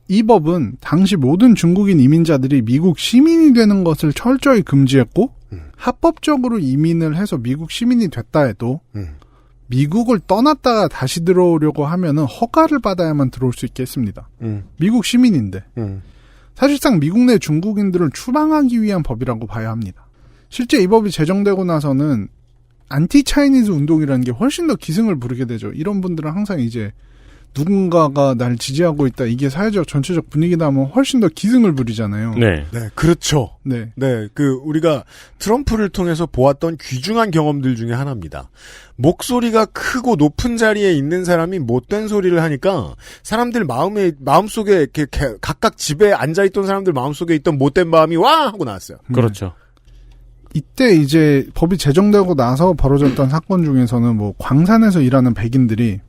이 법은 당시 모든 중국인 이민자들이 미국 시민이 되는 것을 철저히 금지했고 합법적으로 이민을 해서 미국 시민이 됐다 해도 미국을 떠났다가 다시 들어오려고 하면은 허가를 받아야만 들어올 수 있게 했습니다. 미국 시민인데 사실상 미국 내 중국인들을 추방하기 위한 법이라고 봐야 합니다. 실제 이 법이 제정되고 나서는 안티 차이니즈 운동이라는 게 훨씬 더 기승을 부리게 되죠. 이런 분들은 항상 이제 누군가가 날 지지하고 있다. 이게 사회적 전체적 분위기다 하면 훨씬 더 기승을 부리잖아요. 네. 네, 그렇죠. 네. 네, 우리가 트럼프를 통해서 보았던 귀중한 경험들 중에 하나입니다. 목소리가 크고 높은 자리에 있는 사람이 못된 소리를 하니까 사람들 마음속에 이렇게 각각 집에 앉아있던 사람들 마음속에 있던 못된 마음이 와! 하고 나왔어요. 그렇죠. 이때 이제 법이 제정되고 나서 벌어졌던 사건 중에서는 뭐 광산에서 일하는 백인들이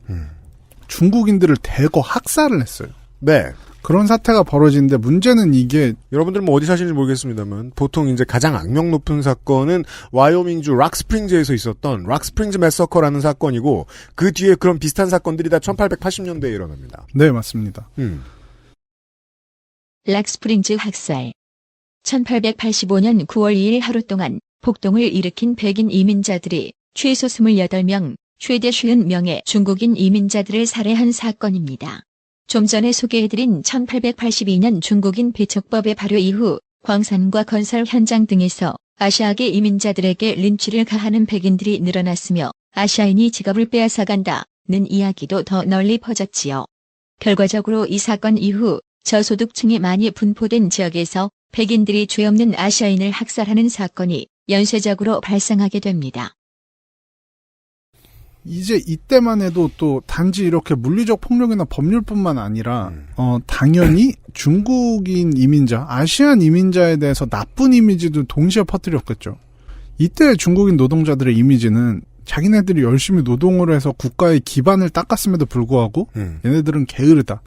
중국인들을 대거 학살을 했어요. 네. 그런 사태가 벌어지는데 문제는 이게 여러분들은 뭐 어디 사시는지 모르겠습니다만 보통 이제 가장 악명 높은 사건은 와이오밍주 락스프링즈에서 있었던 락스프링즈 매서커라는 사건이고 그 뒤에 그런 비슷한 사건들이 다 1880년대에 일어납니다. 네, 맞습니다. 락스프링즈 학살. 1885년 9월 2일 하루 동안 폭동을 일으킨 백인 이민자들이 최소 28명, 최대 50명의 중국인 이민자들을 살해한 사건입니다. 좀 전에 소개해드린 1882년 중국인 배척법의 발효 이후 광산과 건설 현장 등에서 아시아계 이민자들에게 린치를 가하는 백인들이 늘어났으며 아시아인이 직업을 빼앗아간다는 이야기도 더 널리 퍼졌지요. 결과적으로 이 사건 이후 저소득층이 많이 분포된 지역에서 백인들이 죄 없는 아시아인을 학살하는 사건이 연쇄적으로 발생하게 됩니다. 이제 이때만 해도 또 단지 이렇게 물리적 폭력이나 법률뿐만 아니라 당연히 중국인 이민자, 아시안 이민자에 대해서 나쁜 이미지도 동시에 퍼뜨렸겠죠. 이때 중국인 노동자들의 이미지는 자기네들이 열심히 노동을 해서 국가의 기반을 닦았음에도 불구하고 얘네들은 게으르다.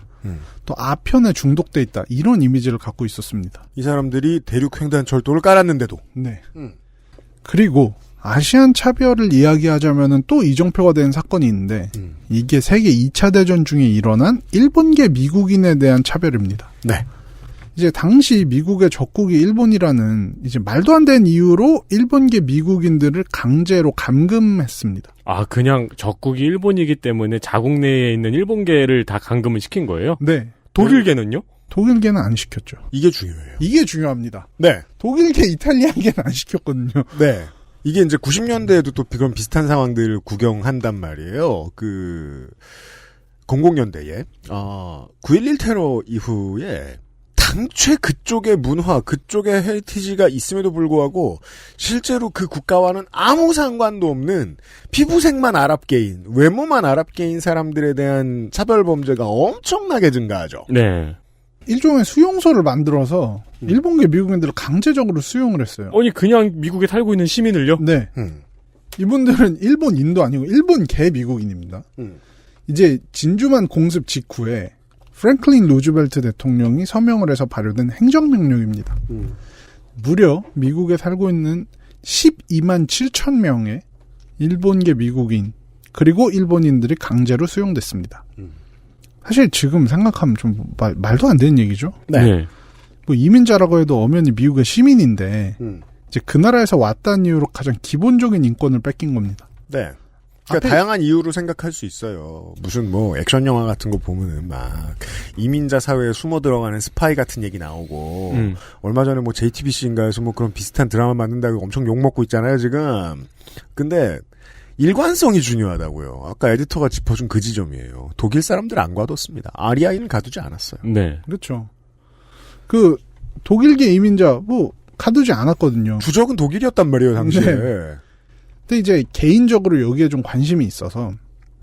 또 아편에 중독돼 있다. 이런 이미지를 갖고 있었습니다. 이 사람들이 대륙횡단철도를 깔았는데도. 네. 그리고 아시안 차별을 이야기하자면은 또 이정표가 된 사건이 있는데 이게 세계 2차 대전 중에 일어난 일본계 미국인에 대한 차별입니다. 네. 이제 당시 미국의 적국이 일본이라는 이제 말도 안 되는 이유로 일본계 미국인들을 강제로 감금했습니다. 아, 그냥 적국이 일본이기 때문에 자국 내에 있는 일본계를 다 감금을 시킨 거예요? 네. 독일계는요? 독일계는 안 시켰죠. 이게 중요해요. 이게 중요합니다. 네. 독일계, 이탈리아계는 안 시켰거든요. 네. 이게 이제 90년대에도 또 그런 비슷한 상황들을 구경한단 말이에요. 00년대에 9.11 테러 이후에 당최 그쪽의 문화, 그쪽의 헤리티지가 있음에도 불구하고 실제로 그 국가와는 아무 상관도 없는 피부색만 아랍계인, 외모만 아랍계인 사람들에 대한 차별 범죄가 엄청나게 증가하죠. 네. 일종의 수용소를 만들어서 일본계 미국인들을 강제적으로 수용을 했어요. 아니, 그냥 미국에 살고 있는 시민을요? 네. 이분들은 일본인도 아니고 일본계 미국인입니다. 이제 진주만 공습 직후에 프랭클린 루즈벨트 대통령이 서명을 해서 발효된 행정명령입니다. 무려 미국에 살고 있는 12만 7천 명의 일본계 미국인 그리고 일본인들이 강제로 수용됐습니다. 사실 지금 생각하면 좀 말도 안 되는 얘기죠. 네. 뭐 이민자라고 해도 엄연히 미국의 시민인데 이제 그 나라에서 왔다는 이유로 가장 기본적인 인권을 뺏긴 겁니다. 네. 그러니까 다양한 이유로 생각할 수 있어요. 무슨 뭐 액션 영화 같은 거 보면은 막 이민자 사회에 숨어 들어가는 스파이 같은 얘기 나오고 얼마 전에 뭐 JTBC인가에서 뭐 그런 비슷한 드라마 만든다고 엄청 욕 먹고 있잖아요, 지금. 근데 일관성이 중요하다고요. 아까 에디터가 짚어준 그 지점이에요. 독일 사람들 안 가뒀습니다. REI는 가두지 않았어요. 네. 그렇죠. 독일계 이민자 뭐 가두지 않았거든요. 주적은 독일이었단 말이에요, 당시에. 네. 근데 이제 개인적으로 여기에 좀 관심이 있어서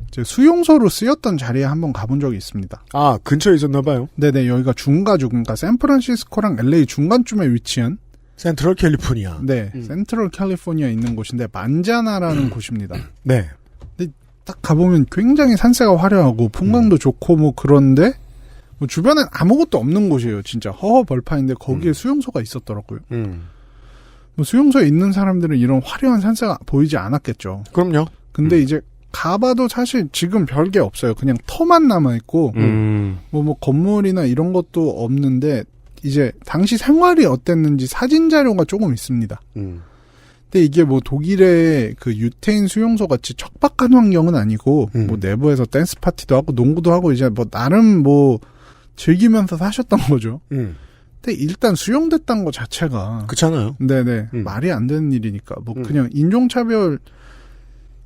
이제 수용소로 쓰였던 자리에 한번 가본 적이 있습니다. 아, 근처에 있었나 봐요? 네네, 여기가 중가주, 그러니까 샌프란시스코랑 LA 중간쯤에 위치한 센트럴 캘리포니아. 네, 센트럴 캘리포니아에 있는 곳인데 만자나라는 곳입니다. 네. 근데 딱 가보면 굉장히 산세가 화려하고 풍광도 좋고 뭐 그런데 뭐 주변엔 아무것도 없는 곳이에요. 진짜 허허벌판인데 거기에 수용소가 있었더라고요. 뭐 수용소에 있는 사람들은 이런 화려한 산세가 보이지 않았겠죠. 그럼요. 근데 이제 가봐도 사실 지금 별게 없어요. 그냥 터만 남아있고 뭐 건물이나 이런 것도 없는데 이제 당시 생활이 어땠는지 사진 자료가 조금 있습니다. 근데 이게 뭐 독일의 그 유태인 수용소 같이 척박한 환경은 아니고 뭐 내부에서 댄스 파티도 하고 농구도 하고 이제 뭐 나름 뭐 즐기면서 사셨던 거죠. 근데 일단 수용됐다는 것 자체가 그렇잖아요. 네네 말이 안 되는 일이니까 뭐 그냥 인종차별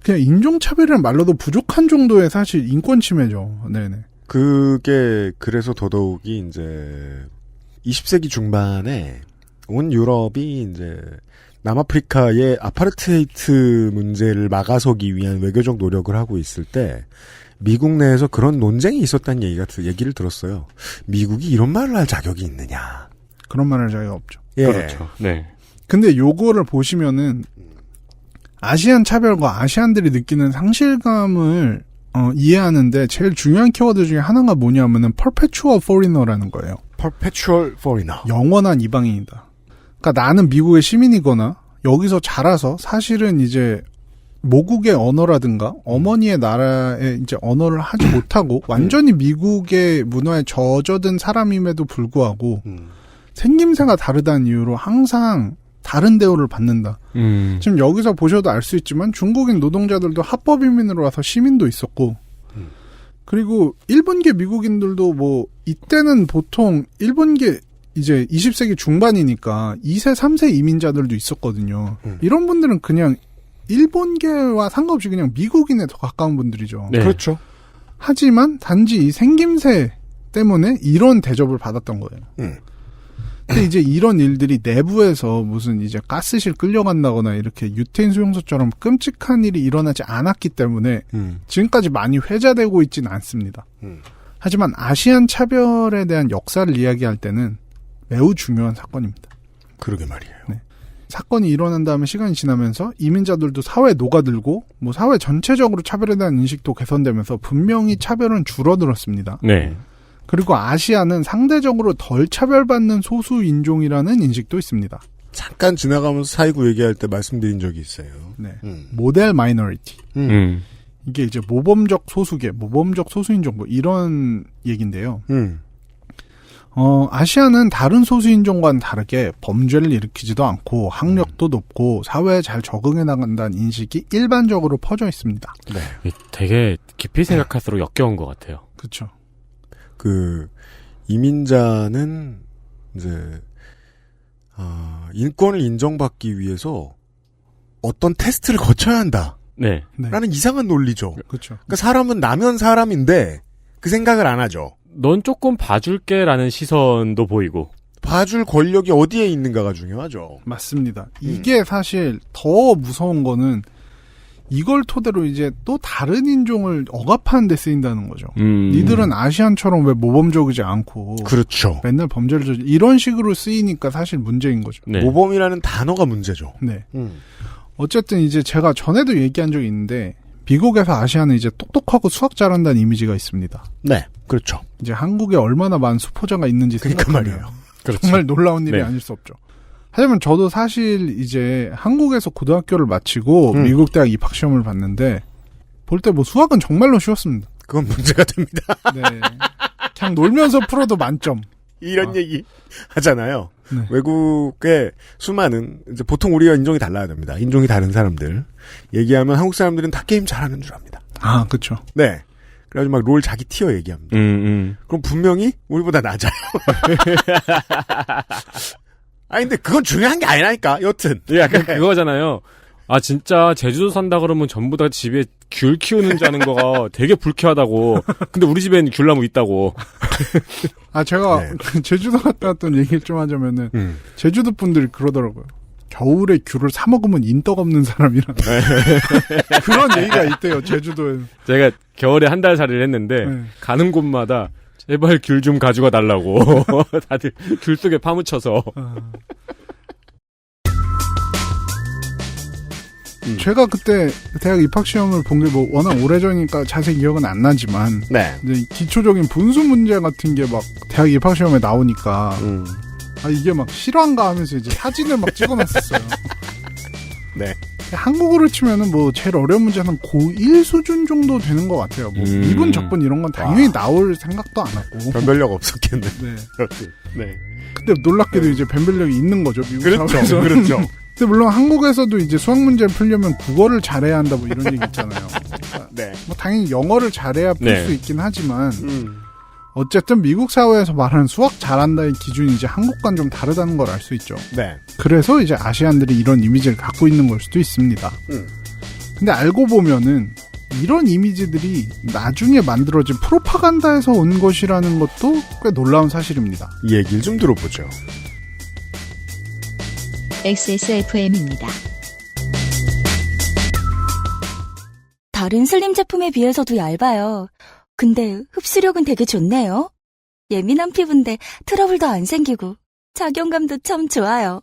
그냥 인종차별이란 말로도 부족한 정도의 사실 인권 침해죠. 네네. 그게 그래서 더더욱이 이제 20세기 중반에 온 유럽이 이제 남아프리카의 아파르테이트 문제를 막아서기 위한 외교적 노력을 하고 있을 때 미국 내에서 그런 논쟁이 있었다는 얘기를 들었어요. 미국이 이런 말을 할 자격이 있느냐. 그런 말을 할 자격이 없죠. 예. 그렇죠. 네. 근데 요거를 보시면은 아시안 차별과 아시안들이 느끼는 상실감을 이해하는데 제일 중요한 키워드 중에 하나가 뭐냐면은 perpetual foreigner라는 거예요. perpetual foreigner. 영원한 이방인이다. 그러니까 나는 미국의 시민이거나 여기서 자라서 사실은 이제 모국의 언어라든가 어머니의 나라의 이제 언어를 하지 못하고 완전히 미국의 문화에 젖어든 사람임에도 불구하고 생김새가 다르다는 이유로 항상 다른 대우를 받는다. 지금 여기서 보셔도 알 수 있지만 중국인 노동자들도 합법 이민으로 와서 시민도 있었고 그리고 일본계 미국인들도 뭐 이때는 보통 일본계 이제 20세기 중반이니까 2세, 3세 이민자들도 있었거든요. 이런 분들은 그냥 일본계와 상관없이 그냥 미국인에 더 가까운 분들이죠. 네. 그렇죠. 하지만 단지 이 생김새 때문에 이런 대접을 받았던 거예요. 근데 이제 이런 일들이 내부에서 무슨 이제 가스실 끌려간다거나 이렇게 유태인 수용소처럼 끔찍한 일이 일어나지 않았기 때문에 지금까지 많이 회자되고 있지는 않습니다. 하지만 아시안 차별에 대한 역사를 이야기할 때는 매우 중요한 사건입니다. 그러게 말이에요. 네. 사건이 일어난 다음에 시간이 지나면서 이민자들도 사회에 녹아들고 뭐 사회 전체적으로 차별에 대한 인식도 개선되면서 분명히 차별은 줄어들었습니다. 네. 그리고 아시아는 상대적으로 덜 차별받는 소수 인종이라는 인식도 있습니다. 잠깐 지나가면서 사이구 얘기할 때 말씀드린 적이 있어요. 네. 모델 마이너리티. 이게 이제 모범적 소수계, 모범적 소수인종 뭐 이런 얘기인데요. 아시아는 다른 소수인종과는 다르게 범죄를 일으키지도 않고 학력도 높고 사회에 잘 적응해 나간다는 인식이 일반적으로 퍼져 있습니다. 네. 되게 깊이 생각할수록 역겨운 것 같아요. 그렇죠. 이민자는 이제 인권을 인정받기 위해서 어떤 테스트를 거쳐야 한다. 네. 라는 이상한 논리죠. 그렇죠. 그러니까 사람은 나면 사람인데 그 생각을 안 하죠. 넌 조금 봐줄게라는 시선도 보이고. 봐줄 권력이 어디에 있는가가 중요하죠. 맞습니다. 이게 사실 더 무서운 거는 이걸 토대로 이제 또 다른 인종을 억압하는 데 쓰인다는 거죠. 니들은 아시안처럼 왜 모범적이지 않고. 그렇죠. 맨날 범죄를 저지 이런 식으로 쓰이니까 사실 문제인 거죠. 네. 모범이라는 단어가 문제죠. 네. 어쨌든 이제 제가 전에도 얘기한 적이 있는데 미국에서 아시아는 이제 똑똑하고 수학 잘한다는 이미지가 있습니다. 네. 그렇죠. 이제 한국에 얼마나 많은 수포자가 있는지 생각하면 말이에요. 그렇죠. 정말 놀라운 일이 네. 아닐 수 없죠. 하지만 저도 사실 이제 한국에서 고등학교를 마치고 미국 대학 입학 시험을 봤는데 볼 때 뭐 수학은 정말로 쉬웠습니다. 그건 문제가 됩니다. 네. 그냥 놀면서 풀어도 만점. 이런 얘기 하잖아요. 네. 외국의 수많은 이제 보통 우리가 인종이 달라야 됩니다. 인종이 다른 사람들 얘기하면 한국 사람들은 다 게임 잘하는 줄 압니다. 아, 그렇죠. 네. 그래가지고 막 롤 자기 티어 얘기합니다. 그럼 분명히 우리보다 낮아요. 아니 근데 그건 중요한 게 아니라니까. 여튼 약간 그거잖아요. 아 진짜 제주도 산다 그러면 전부 다 집에 귤 키우는 줄 아는 거가 되게 불쾌하다고. 근데 우리 집엔 귤나무 있다고. 아 제가 제주도 갔다 왔던 얘기를 좀 하자면은 제주도 분들이 그러더라고요. 겨울에 귤을 사 먹으면 인덕 없는 사람이라 그런 얘기가 있대요. 제주도에. 제가 겨울에 한 달 살이를 했는데 가는 곳마다 제발 귤 좀 가져가 달라고 다들 귤 속에 파묻혀서. 제가 그때 대학 입학 시험을 본 게 뭐 워낙 오래전이니까 자세히 기억은 안 나지만 이제 기초적인 분수 문제 같은 게 막 대학 입학 시험에 나오니까 아 이게 막 실화인가 하면서 이제 사진을 막 찍어놨었어요. 네. 한국어로 치면은 뭐 제일 어려운 문제는 고1 수준 정도 되는 것 같아요. 뭐 미분 적분 이런 건 당연히 나올 생각도 안 하고. 변별력 없었겠네. 네. 네. 근데 놀랍게도 이제 변별력이 있는 거죠. 미국 사회에서. 그렇죠. 근데 물론 한국에서도 이제 수학 문제를 풀려면 국어를 잘해야 한다 뭐 이런 얘기 있잖아요. 네. 뭐 당연히 영어를 잘해야 풀 수 네. 있긴 하지만 어쨌든 미국 사회에서 말하는 수학 잘한다의 기준이 이제 한국과는 좀 다르다는 걸 알 수 있죠. 네. 그래서 이제 아시안들이 이런 이미지를 갖고 있는 걸 수도 있습니다. 근데 알고 보면은 이런 이미지들이 나중에 만들어진 프로파간다에서 온 것이라는 것도 꽤 놀라운 사실입니다. 이 얘기를 좀 들어보죠. XSFM입니다. 다른 슬림 제품에 비해서도 얇아요. 근데 흡수력은 되게 좋네요. 예민한 피부인데 트러블도 안 생기고 착용감도 참 좋아요.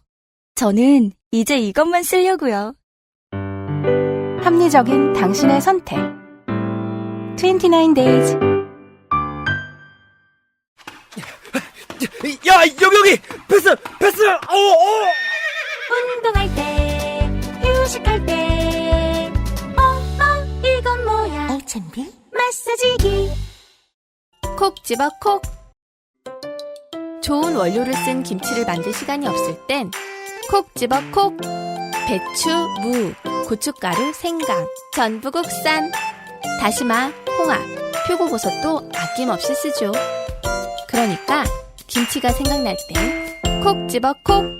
저는 이제 이것만 쓰려고요. 합리적인 당신의 선택. 29 days. 야, 여기! 패스! 운동할 때, 휴식할 때, 이건 뭐야? H&B? 마사지기. 콕 집어 콕. 좋은 원료를 쓴 김치를 만들 시간이 없을 땐 콕 집어 콕. 배추, 무, 고춧가루, 생강, 전부 국산. 다시마, 홍합, 표고버섯도 아낌없이 쓰죠. 그러니까 김치가 생각날 땐 콕 집어 콕.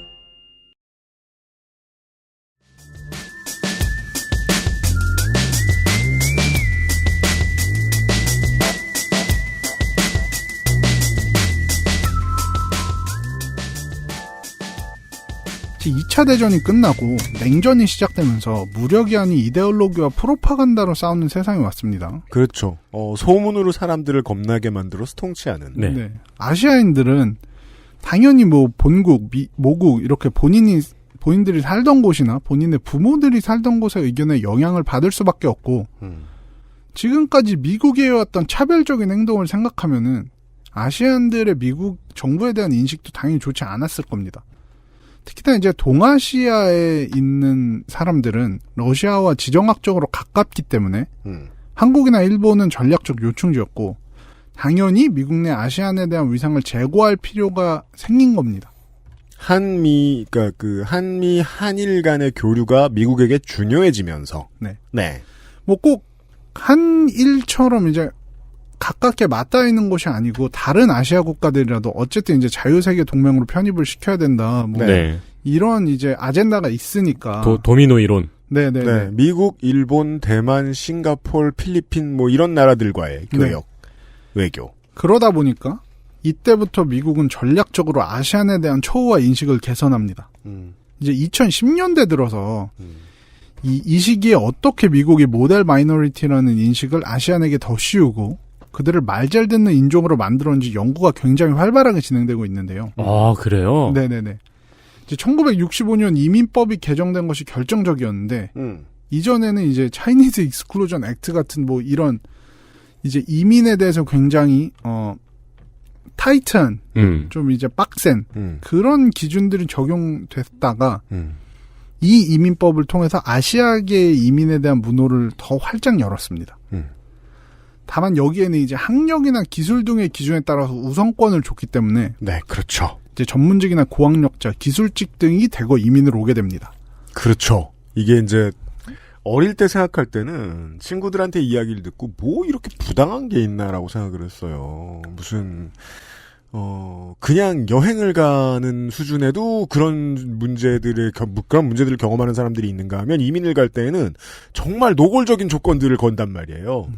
제 2차 대전이 끝나고 냉전이 시작되면서 무력이아닌 이데올로기와 프로파간다로 싸우는 세상이 왔습니다. 그렇죠. 소문으로 사람들을 겁나게 만들어서 통치하는. 네. 아시아인들은 당연히 뭐 본국, 모국 이렇게 본인들이 살던 곳이나 본인의 부모들이 살던 곳의 의견에 영향을 받을 수밖에 없고 지금까지 미국이 해왔던 차별적인 행동을 생각하면은 아시아인들의 미국 정부에 대한 인식도 당연히 좋지 않았을 겁니다. 특히나 이제 동아시아에 있는 사람들은 러시아와 지정학적으로 가깝기 때문에 한국이나 일본은 전략적 요충지였고 당연히 미국 내 아시안에 대한 위상을 제고할 필요가 생긴 겁니다. 한미 한일 간의 교류가 미국에게 중요해지면서. 네. 뭐 꼭 한일처럼 이제 가깝게 맞닿아 있는 곳이 아니고 다른 아시아 국가들이라도 어쨌든 이제 자유세계 동맹으로 편입을 시켜야 된다. 뭐 네. 이런 이제 아젠다가 있으니까. 도미노 이론. 네네. 네. 미국, 일본, 대만, 싱가폴, 필리핀 뭐 이런 나라들과의 교역, 외교. 그러다 보니까 이때부터 미국은 전략적으로 아시안에 대한 처우와 인식을 개선합니다. 이제 2010년대 들어서 이 시기에 어떻게 미국이 모델 마이너리티라는 인식을 아시안에게 더 씌우고 그들을 말 잘 듣는 인종으로 만들었는지 연구가 굉장히 활발하게 진행되고 있는데요. 아, 그래요? 네네네. 이제 1965년 이민법이 개정된 것이 결정적이었는데 이전에는 이제 차이니즈 익스클루전 액트 같은 뭐 이런 이제 이민에 대해서 굉장히 타이트한 좀 이제 빡센 그런 기준들이 적용됐다가 이 이민법을 통해서 아시아계의 이민에 대한 문호를 더 활짝 열었습니다. 다만 여기에는 이제 학력이나 기술 등의 기준에 따라서 우선권을 줬기 때문에 네, 그렇죠. 이제 전문직이나 고학력자, 기술직 등이 대거 이민을 오게 됩니다. 그렇죠. 이게 이제 어릴 때 생각할 때는 친구들한테 이야기를 듣고 뭐 이렇게 부당한 게 있나라고 생각을 했어요. 무슨 그냥 여행을 가는 수준에도 그런 문제들을 경험하는 사람들이 있는가 하면 이민을 갈 때에는 정말 노골적인 조건들을 건단 말이에요.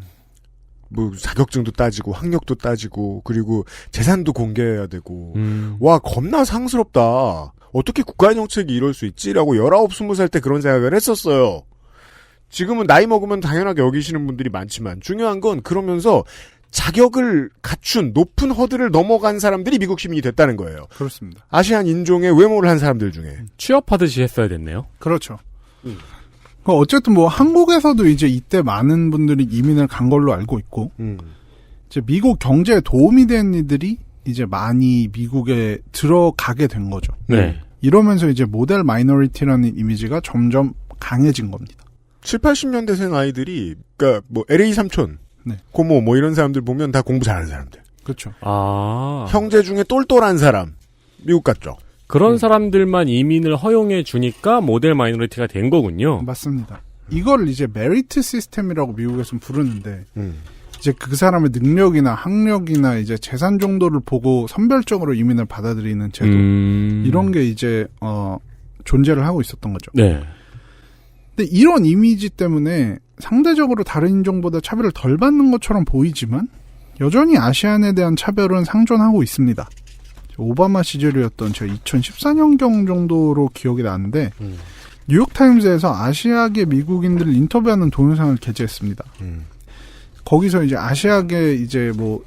뭐 자격증도 따지고 학력도 따지고 그리고 재산도 공개해야 되고 와 겁나 상스럽다. 어떻게 국가의 정책이 이럴 수 있지라고 19, 20살 때 그런 생각을 했었어요. 지금은 나이 먹으면 당연하게 여기시는 분들이 많지만 중요한 건 그러면서 자격을 갖춘 높은 허들을 넘어간 사람들이 미국 시민이 됐다는 거예요. 그렇습니다. 아시안 인종의 외모를 한 사람들 중에. 취업하듯이 했어야 됐네요. 그렇죠. 어쨌든 뭐 한국에서도 이제 이때 많은 분들이 이민을 간 걸로 알고 있고 이제 미국 경제에 도움이 된 이들이 이제 많이 미국에 들어가게 된 거죠. 네. 이러면서 이제 모델 마이너리티라는 이미지가 점점 강해진 겁니다. 7, 80년대생 아이들이 그러니까 뭐 LA 삼촌, 고모 뭐 이런 사람들 보면 다 공부 잘하는 사람들. 그렇죠. 아. 형제 중에 똘똘한 사람. 미국 같죠. 그런 사람들만 이민을 허용해 주니까 모델 마이너리티가 된 거군요. 맞습니다. 이걸 이제 메리트 시스템이라고 미국에서는 부르는데 이제 그 사람의 능력이나 학력이나 이제 재산 정도를 보고 선별적으로 이민을 받아들이는 제도 이런 게 이제 존재를 하고 있었던 거죠. 네. 근데 이런 이미지 때문에 상대적으로 다른 인종보다 차별을 덜 받는 것처럼 보이지만 여전히 아시안에 대한 차별은 상존하고 있습니다. 오바마 시절이었던 제가 2014년경 정도로 기억이 나는데 뉴욕타임즈에서 아시아계 미국인들을 인터뷰하는 동영상을 게재했습니다. 거기서 이제 아시아계 이제 뭐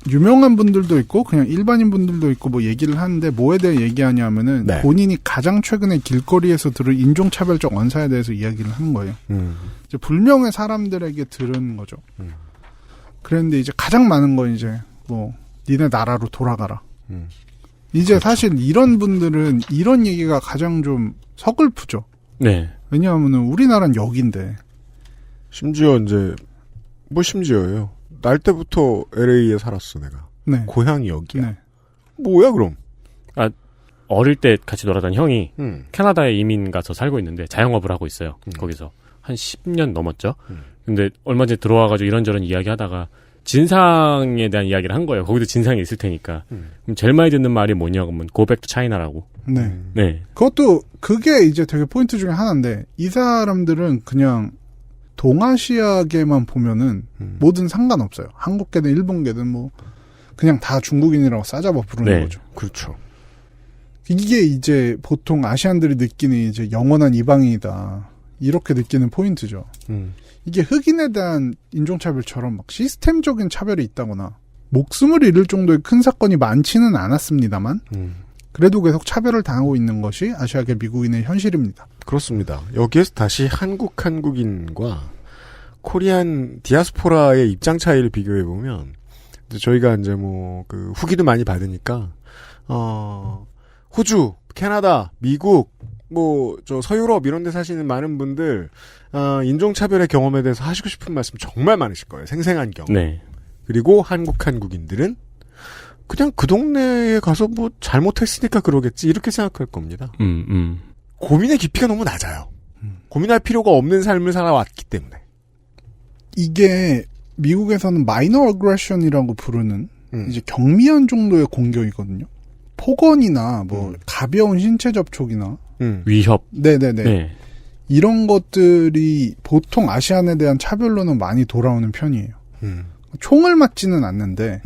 유명한 분들도 있고 그냥 일반인 분들도 있고 뭐 얘기를 하는데 뭐에 대해 얘기하냐면은 네. 본인이 가장 최근에 길거리에서 들은 인종차별적 언사에 대해서 이야기를 하는 거예요. 이제 불명의 사람들에게 들은 거죠. 그랬는데 이제 가장 많은 건 이제 뭐 니네 나라로 돌아가라. 이제 그렇죠. 사실 이런 분들은 이런 얘기가 가장 좀 서글프죠. 네. 왜냐하면은 우리나라는 여기인데. 심지어 이제 뭐 심지어예요. 날 때부터 LA에 살았어 내가. 네. 고향이 여기야. 네. 뭐야 그럼? 어릴 때 같이 놀았던 형이 캐나다에 이민 가서 살고 있는데 자영업을 하고 있어요. 거기서 한 10년 넘었죠. 근데 얼마 전에 들어와가지고 이런저런 이야기하다가 진상에 대한 이야기를 한 거예요. 거기도 진상이 있을 테니까. 그럼 제일 많이 듣는 말이 뭐냐고 하면 Go back to China라고. 네. 네. 그것도 그게 이제 되게 포인트 중에 하나인데 이 사람들은 그냥 동아시아계만 보면은 뭐든 상관없어요. 한국계든 일본계든 뭐 그냥 다 중국인이라고 싸잡아 부르는 네. 거죠. 그렇죠. 이게 이제 보통 아시안들이 느끼는 이제 영원한 이방인이다. 이렇게 느끼는 포인트죠. 이게 흑인에 대한 인종차별처럼 막 시스템적인 차별이 있다거나 목숨을 잃을 정도의 큰 사건이 많지는 않았습니다만 그래도 계속 차별을 당하고 있는 것이 아시아계 미국인의 현실입니다. 그렇습니다. 여기에서 다시 한국인과 코리안 디아스포라의 입장 차이를 비교해 보면 저희가 이제 뭐 그 후기도 많이 받으니까 호주, 캐나다, 미국, 뭐 저 서유럽 이런 데 사시는 많은 분들 인종차별의 경험에 대해서 하시고 싶은 말씀 정말 많으실 거예요. 생생한 경험. 네. 그리고 한국인들은 그냥 그 동네에 가서 뭐 잘못했으니까 그러겠지 이렇게 생각할 겁니다. 고민의 깊이가 너무 낮아요. 고민할 필요가 없는 삶을 살아왔기 때문에. 이게 미국에서는 마이너 어그레션이라고 부르는 이제 경미한 정도의 공격이거든요. 폭언이나 뭐 가벼운 신체 접촉이나 위협. 네네네. 네. 이런 것들이 보통 아시안에 대한 차별로는 많이 돌아오는 편이에요. 총을 맞지는 않는데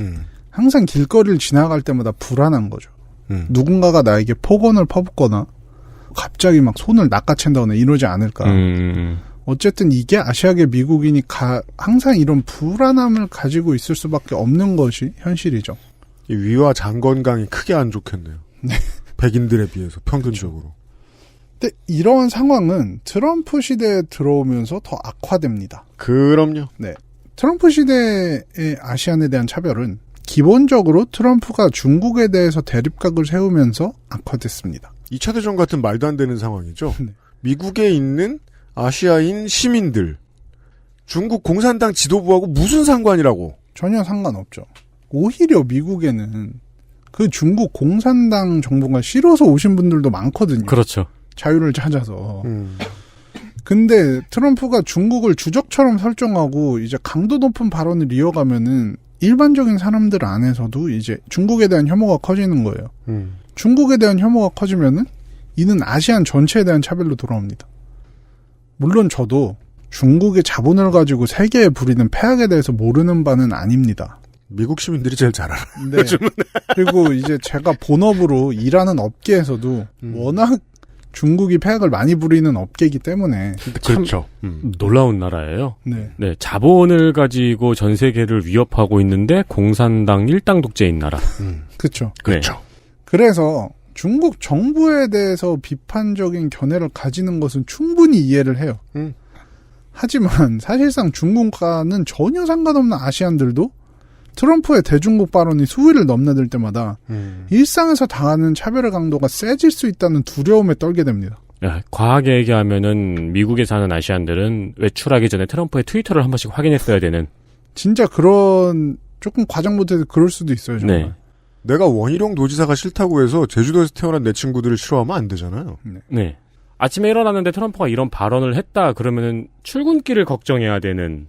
항상 길거리를 지나갈 때마다 불안한 거죠. 누군가가 나에게 폭언을 퍼붓거나 갑자기 막 손을 낚아챈다거나 이러지 않을까. 어쨌든 이게 아시아계 미국인이 항상 이런 불안함을 가지고 있을 수밖에 없는 것이 현실이죠. 이 위와 장 건강이 크게 안 좋겠네요. 네. 백인들에 비해서 평균적으로. 근데 이런 상황은 트럼프 시대에 들어오면서 더 악화됩니다. 그럼요. 네. 트럼프 시대의 아시안에 대한 차별은 기본적으로 트럼프가 중국에 대해서 대립각을 세우면서 악화됐습니다. 2차 대전 같은 말도 안 되는 상황이죠. 네. 미국에 있는 아시아인 시민들, 중국 공산당 지도부하고 무슨 상관이라고? 전혀 상관없죠. 오히려 미국에는 그 중국 공산당 정부가 싫어서 오신 분들도 많거든요. 그렇죠. 자유를 찾아서. 근데 트럼프가 중국을 주적처럼 설정하고 이제 강도 높은 발언을 이어가면은 일반적인 사람들 안에서도 이제 중국에 대한 혐오가 커지는 거예요. 중국에 대한 혐오가 커지면은 이는 아시안 전체에 대한 차별로 돌아옵니다. 물론 저도 중국의 자본을 가지고 세계에 부리는 폐악에 대해서 모르는 바는 아닙니다. 미국 시민들이 제일 잘 알아. 네. 그리고 이제 제가 본업으로 일하는 업계에서도 워낙 중국이 폐악을 많이 부리는 업계이기 때문에 그렇죠. 놀라운 나라예요. 네. 네, 자본을 가지고 전 세계를 위협하고 있는데 공산당 일당 독재인 나라. 그렇죠. 그렇죠. 그래서 중국 정부에 대해서 비판적인 견해를 가지는 것은 충분히 이해를 해요. 하지만 사실상 중국과는 전혀 상관없는 아시안들도 트럼프의 대중국 발언이 수위를 넘나들 때마다 일상에서 당하는 차별의 강도가 세질 수 있다는 두려움에 떨게 됩니다. 야, 과하게 얘기하면은 미국에 사는 아시안들은 외출하기 전에 트럼프의 트위터를 한 번씩 확인했어야 되는. 진짜 그런 조금 과장 못해서 그럴 수도 있어요. 정말. 네. 내가 원희룡 도지사가 싫다고 해서 제주도에서 태어난 내 친구들을 싫어하면 안 되잖아요. 네. 아침에 일어났는데 트럼프가 이런 발언을 했다 그러면은 출근길을 걱정해야 되는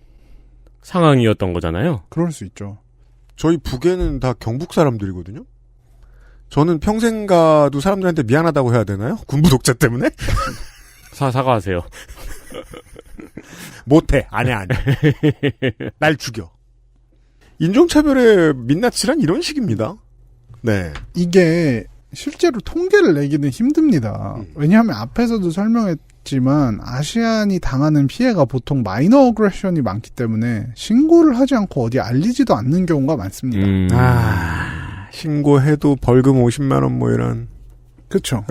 상황이었던 거잖아요. 그럴 수 있죠. 저희 북에는 다 경북 사람들이거든요. 저는 평생 가도 사람들한테 미안하다고 해야 되나요? 군부 독재 때문에? 사과하세요. 못해. 안 해. 날 죽여. 인종차별의 민낯이란 이런 식입니다. 네. 이게 실제로 통계를 내기는 힘듭니다. 왜냐하면 앞에서도 설명했지만 아시안이 당하는 피해가 보통 마이너 어그레션이 많기 때문에 신고를 하지 않고 어디 알리지도 않는 경우가 많습니다. 신고해도 벌금 50만 원 뭐 이런. 그렇죠.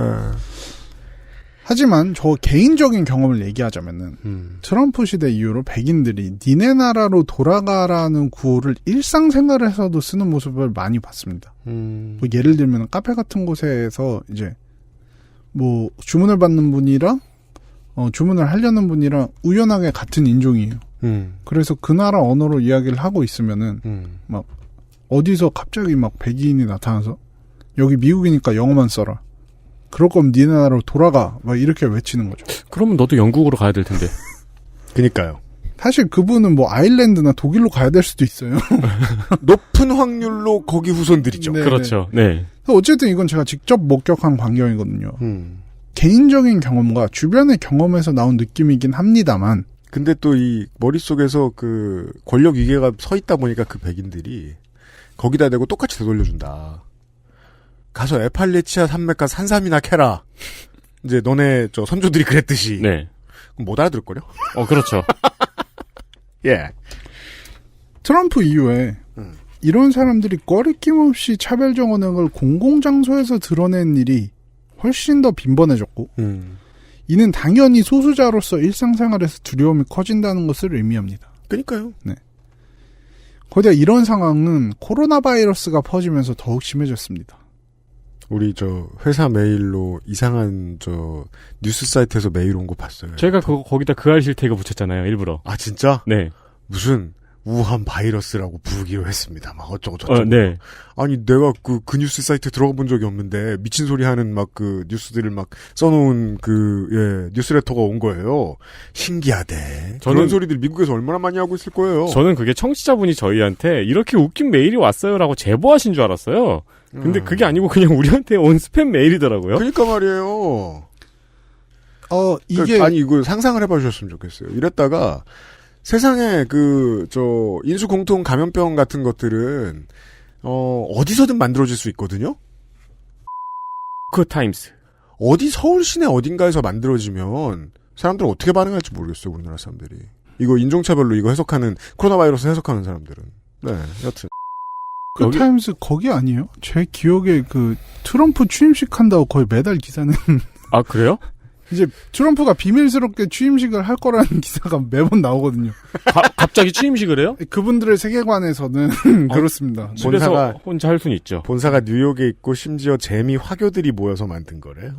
하지만 저 개인적인 경험을 얘기하자면은 트럼프 시대 이후로 백인들이 니네 나라로 돌아가라는 구호를 일상생활에서도 쓰는 모습을 많이 봤습니다. 뭐 예를 들면 카페 같은 곳에서 이제 뭐 주문을 받는 분이랑 주문을 하려는 분이랑 우연하게 같은 인종이에요. 그래서 그 나라 언어로 이야기를 하고 있으면은 막 어디서 갑자기 막 백인이 나타나서 여기 미국이니까 영어만 써라. 그럴 거면 니네 나라로 돌아가. 막 이렇게 외치는 거죠. 그러면 너도 영국으로 가야 될 텐데. 그니까요. 사실 그분은 뭐 아일랜드나 독일로 가야 될 수도 있어요. 높은 확률로 거기 후손들이죠. 네, 그렇죠. 네. 어쨌든 이건 제가 직접 목격한 광경이거든요. 개인적인 경험과 주변의 경험에서 나온 느낌이긴 합니다만. 근데 또 이 머릿속에서 그 권력 위계가 서 있다 보니까 그 백인들이 거기다 대고 똑같이 되돌려준다. 가서 에팔레치아 산맥과 산삼이나 캐라. 이제 너네 저 선조들이 그랬듯이. 네. 그럼 못 알아들을걸요? 그렇죠. 예. 트럼프 이후에 이런 사람들이 꺼리낌 없이 차별적 언행을 공공장소에서 드러낸 일이 훨씬 더 빈번해졌고 이는 당연히 소수자로서 일상생활에서 두려움이 커진다는 것을 의미합니다. 그러니까요. 네. 거기다 이런 상황은 코로나 바이러스가 퍼지면서 더욱 심해졌습니다. 우리 저 회사 메일로 이상한 저 뉴스 사이트에서 메일 온 거 봤어요. 제가 거기다 그 알실 태그 붙였잖아요. 일부러. 아 진짜? 네. 무슨 우한 바이러스라고 부르기로 했습니다. 막 어쩌고 저쩌고. 네. 아니 내가 그 뉴스 사이트 들어가 본 적이 없는데 미친 소리 하는 막 그 뉴스들을 막 써놓은 뉴스레터가 온 거예요. 신기하대. 그런 소리들 미국에서 얼마나 많이 하고 있을 거예요. 저는 그게 청취자분이 저희한테 이렇게 웃긴 메일이 왔어요라고 제보하신 줄 알았어요. 근데 그게 아니고 그냥 우리한테 온 스팸 메일이더라고요. 그러니까 말이에요. 이게 아니 이거 상상을 해봐 주셨으면 좋겠어요. 이랬다가 세상에 인수공통 감염병 같은 것들은 어디서든 만들어질 수 있거든요. 그 타임스. 어디 서울 시내 어딘가에서 만들어지면 사람들은 어떻게 반응할지 모르겠어요. 우리나라 사람들이. 이거 인종차별로 이거 해석하는 코로나 바이러스 해석하는 사람들은. 네, 여튼. 그 타임스 거기 아니에요? 제 기억에 그 트럼프 취임식 한다고 거의 매달 기사는. 아 그래요? 이제 트럼프가 비밀스럽게 취임식을 할 거라는 기사가 매번 나오거든요. 갑자기 취임식을 해요? 그분들의 세계관에서는 그렇습니다. 집에서 혼자 할 수는 있죠. 본사가 뉴욕에 있고 심지어 재미 화교들이 모여서 만든 거래요.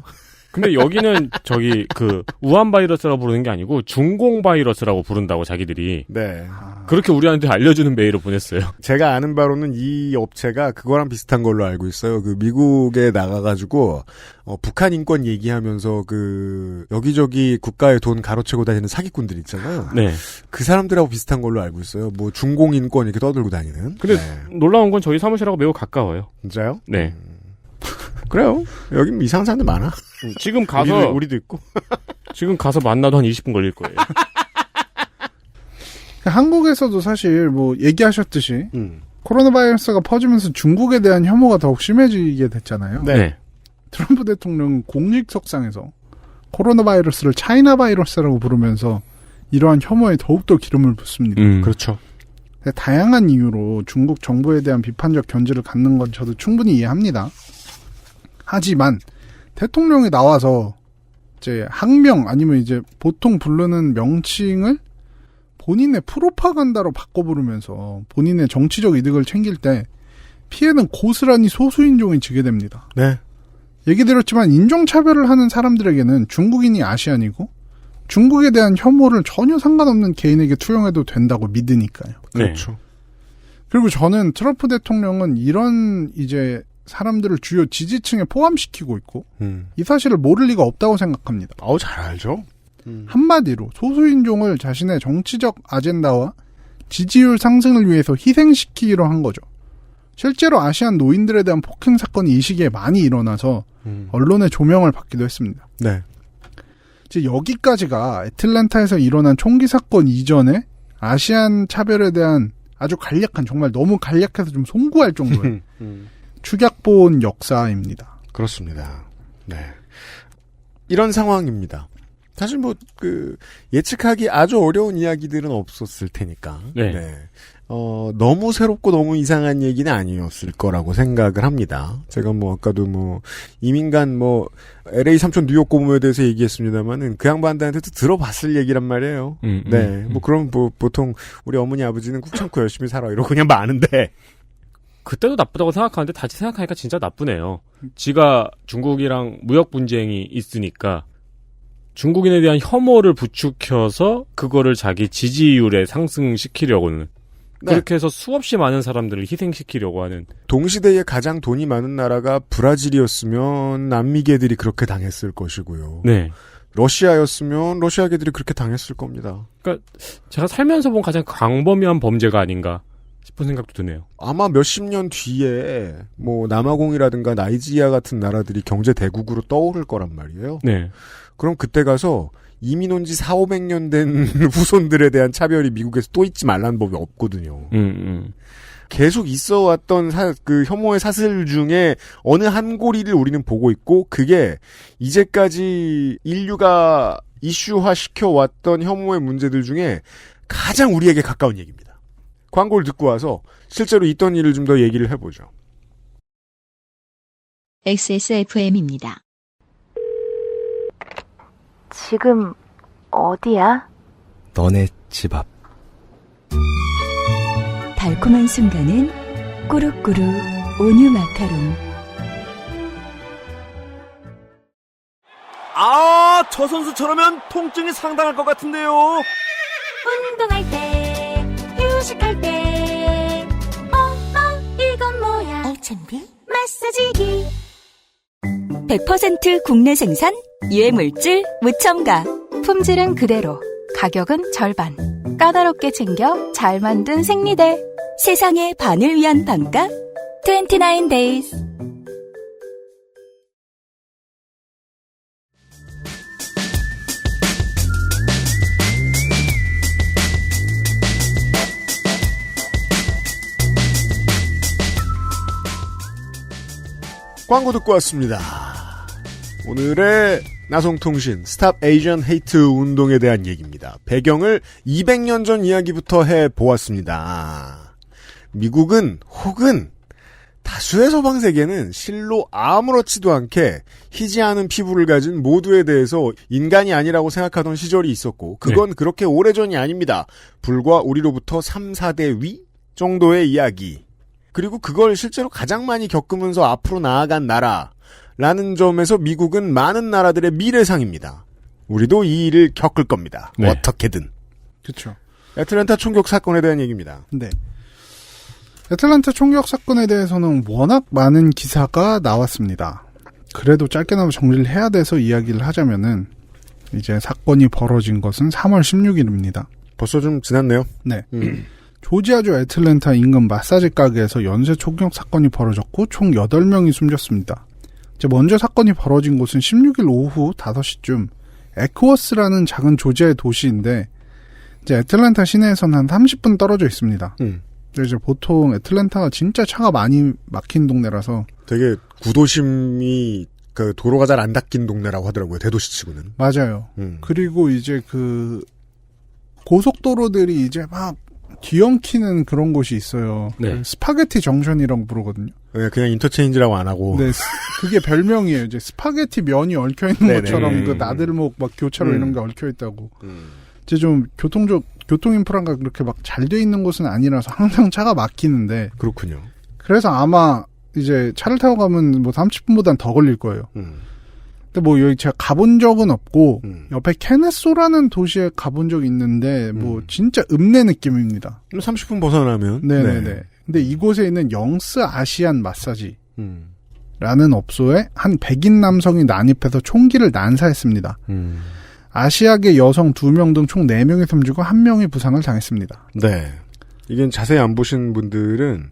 근데 여기는 우한 바이러스라고 부르는 게 아니고 중공 바이러스라고 부른다고 자기들이. 네. 그렇게 우리한테 알려주는 메일을 보냈어요. 제가 아는 바로는 이 업체가 그거랑 비슷한 걸로 알고 있어요. 그 미국에 나가가지고 북한 인권 얘기하면서 여기저기 국가의 돈 가로채고 다니는 사기꾼들 있잖아요. 네. 그 사람들하고 비슷한 걸로 알고 있어요. 뭐 중공 인권 이렇게 떠들고 다니는. 근데 놀라운 건 저희 사무실하고 매우 가까워요. 진짜요? 네. 그래요. 여기 이상한 사람들 많아. 지금 가서 우리도 있고. 지금 가서 만나도 한 20분 걸릴 거예요. 한국에서도 사실 뭐 얘기하셨듯이 코로나 바이러스가 퍼지면서 중국에 대한 혐오가 더욱 심해지게 됐잖아요. 네. 트럼프 대통령은 공식석상에서 코로나 바이러스를 차이나 바이러스라고 부르면서 이러한 혐오에 더욱더 기름을 붓습니다. 그렇죠. 다양한 이유로 중국 정부에 대한 비판적 견지를 갖는 건 저도 충분히 이해합니다. 하지만 대통령이 나와서 이제 학명 아니면 이제 보통 부르는 명칭을 본인의 프로파간다로 바꿔 부르면서 본인의 정치적 이득을 챙길 때 피해는 고스란히 소수인종이 지게 됩니다. 네. 얘기 드렸지만 인종차별을 하는 사람들에게는 중국인이 아시안이고 중국에 대한 혐오를 전혀 상관없는 개인에게 투영해도 된다고 믿으니까요. 그렇죠. 그리고 저는 트럼프 대통령은 이런 이제 사람들을 주요 지지층에 포함시키고 있고 이 사실을 모를 리가 없다고 생각합니다. 잘 알죠. 한마디로 소수인종을 자신의 정치적 아젠다와 지지율 상승을 위해서 희생시키기로 한 거죠. 실제로 아시안 노인들에 대한 폭행 사건이 이 시기에 많이 일어나서 언론의 조명을 받기도 했습니다. 네. 이제 여기까지가 애틀랜타에서 일어난 총기 사건 이전에 아시안 차별에 대한 아주 간략한, 정말 너무 간략해서 좀 송구할 정도의 축약본 역사입니다. 그렇습니다. 네. 이런 상황입니다. 사실 예측하기 아주 어려운 이야기들은 없었을 테니까. 네. 너무 새롭고 너무 이상한 얘기는 아니었을 거라고 생각을 합니다. 제가 아까도 이민간 LA 삼촌 뉴욕 고모에 대해서 얘기했습니다만은 그 양반들한테도 들어봤을 얘기란 말이에요. 네. 그럼 보통 우리 어머니 아버지는 꾹 참고 열심히 살아 이러고 그냥 마는데. 그때도 나쁘다고 생각하는데 다시 생각하니까 진짜 나쁘네요. 지가 중국이랑 무역 분쟁이 있으니까 중국인에 대한 혐오를 부추겨서 그거를 자기 지지율에 상승시키려고는 그렇게 해서 수없이 많은 사람들을 희생시키려고 하는. 동시대에 가장 돈이 많은 나라가 브라질이었으면 남미계들이 그렇게 당했을 것이고요. 네. 러시아였으면 러시아계들이 그렇게 당했을 겁니다. 그러니까 제가 살면서 본 가장 광범위한 범죄가 아닌가 싶은 생각도 드네요. 아마 몇십 년 뒤에 남아공이라든가 나이지리아 같은 나라들이 경제 대국으로 떠오를 거란 말이에요. 네. 그럼 그때 가서 이민 온 지 400~500년 된 후손들에 대한 차별이 미국에서 또 있지 말라는 법이 없거든요. 계속 있어 왔던 혐오의 사슬 중에 어느 한 고리를 우리는 보고 있고, 그게 이제까지 인류가 이슈화 시켜왔던 혐오의 문제들 중에 가장 우리에게 가까운 얘기입니다. 광고를 듣고 와서 실제로 있던 일을 좀 더 얘기를 해보죠. XSFM입니다. 지금 어디야? 너네 집 앞. 달콤한 순간은 꾸룩꾸룩 온유 마카롱. 저 선수 저러면 통증이 상당할 것 같은데요. 운동할 때, 휴식할 때, 이건 뭐야? 알찬비? 마사지기. 100% 국내 생산, 유해물질 무첨가. 품질은 그대로, 가격은 절반. 까다롭게 챙겨 잘 만든 생리대. 세상의 반을 위한 반값 29 days. 광고 듣고 왔습니다. 오늘의 나성통신 스탑 에이전 헤이트 운동에 대한 얘기입니다. 배경을 200년 전 이야기부터 해보았습니다. 미국은 혹은 다수의 서방 세계는 실로 아무렇지도 않게 희지 않은 피부를 가진 모두에 대해서 인간이 아니라고 생각하던 시절이 있었고, 그건 그렇게 오래전이 아닙니다. 불과 우리로부터 3, 4대 위 정도의 이야기. 그리고 그걸 실제로 가장 많이 겪으면서 앞으로 나아간 나라라는 점에서 미국은 많은 나라들의 미래상입니다. 우리도 이 일을 겪을 겁니다. 네. 어떻게든. 그렇죠. 애틀랜타 총격 사건에 대한 얘기입니다. 네. 애틀랜타 총격 사건에 대해서는 워낙 많은 기사가 나왔습니다. 그래도 짧게나마 정리를 해야 돼서 이야기를 하자면은, 이제 사건이 벌어진 것은 3월 16일입니다. 벌써 좀 지났네요. 네. 조지아주 애틀랜타 인근 마사지 가게에서 연쇄 총격 사건이 벌어졌고 총 8명이 숨졌습니다. 이제 먼저 사건이 벌어진 곳은 16일 오후 5시쯤 에크워스라는 작은 조지아의 도시인데, 이제 애틀랜타 시내에서는 한 30분 떨어져 있습니다. 이제 보통 애틀랜타가 진짜 차가 많이 막힌 동네라서 되게 구도심이 도로가 잘 안 닦인 동네라고 하더라고요. 대도시치고는. 맞아요. 그리고 이제 고속도로들이 이제 막 뒤엉키는 그런 곳이 있어요. 네. 스파게티 정션이라고 부르거든요. 네, 그냥 인터체인지라고 안 하고. 네, 그게 별명이에요. 이제 스파게티 면이 얽혀 있는 것처럼 그 나들목 막 교차로 이런 게 얽혀 있다고. 이제 좀 교통 인프라가 그렇게 막 잘 돼 있는 곳은 아니라서 항상 차가 막히는데. 그렇군요. 그래서 아마 이제 차를 타고 가면 30분보단 더 걸릴 거예요. 근데 여기 제가 가본 적은 없고, 옆에 케네소라는 도시에 가본 적이 있는데, 진짜 읍내 느낌입니다. 30분 벗어나면. 네네네. 네. 근데 이곳에 있는 영스 아시안 마사지. 라는 업소에 한 백인 남성이 난입해서 총기를 난사했습니다. 아시아계 여성 2명 등 총 4명이 숨지고 1명이 부상을 당했습니다. 네. 이게 자세히 안 보신 분들은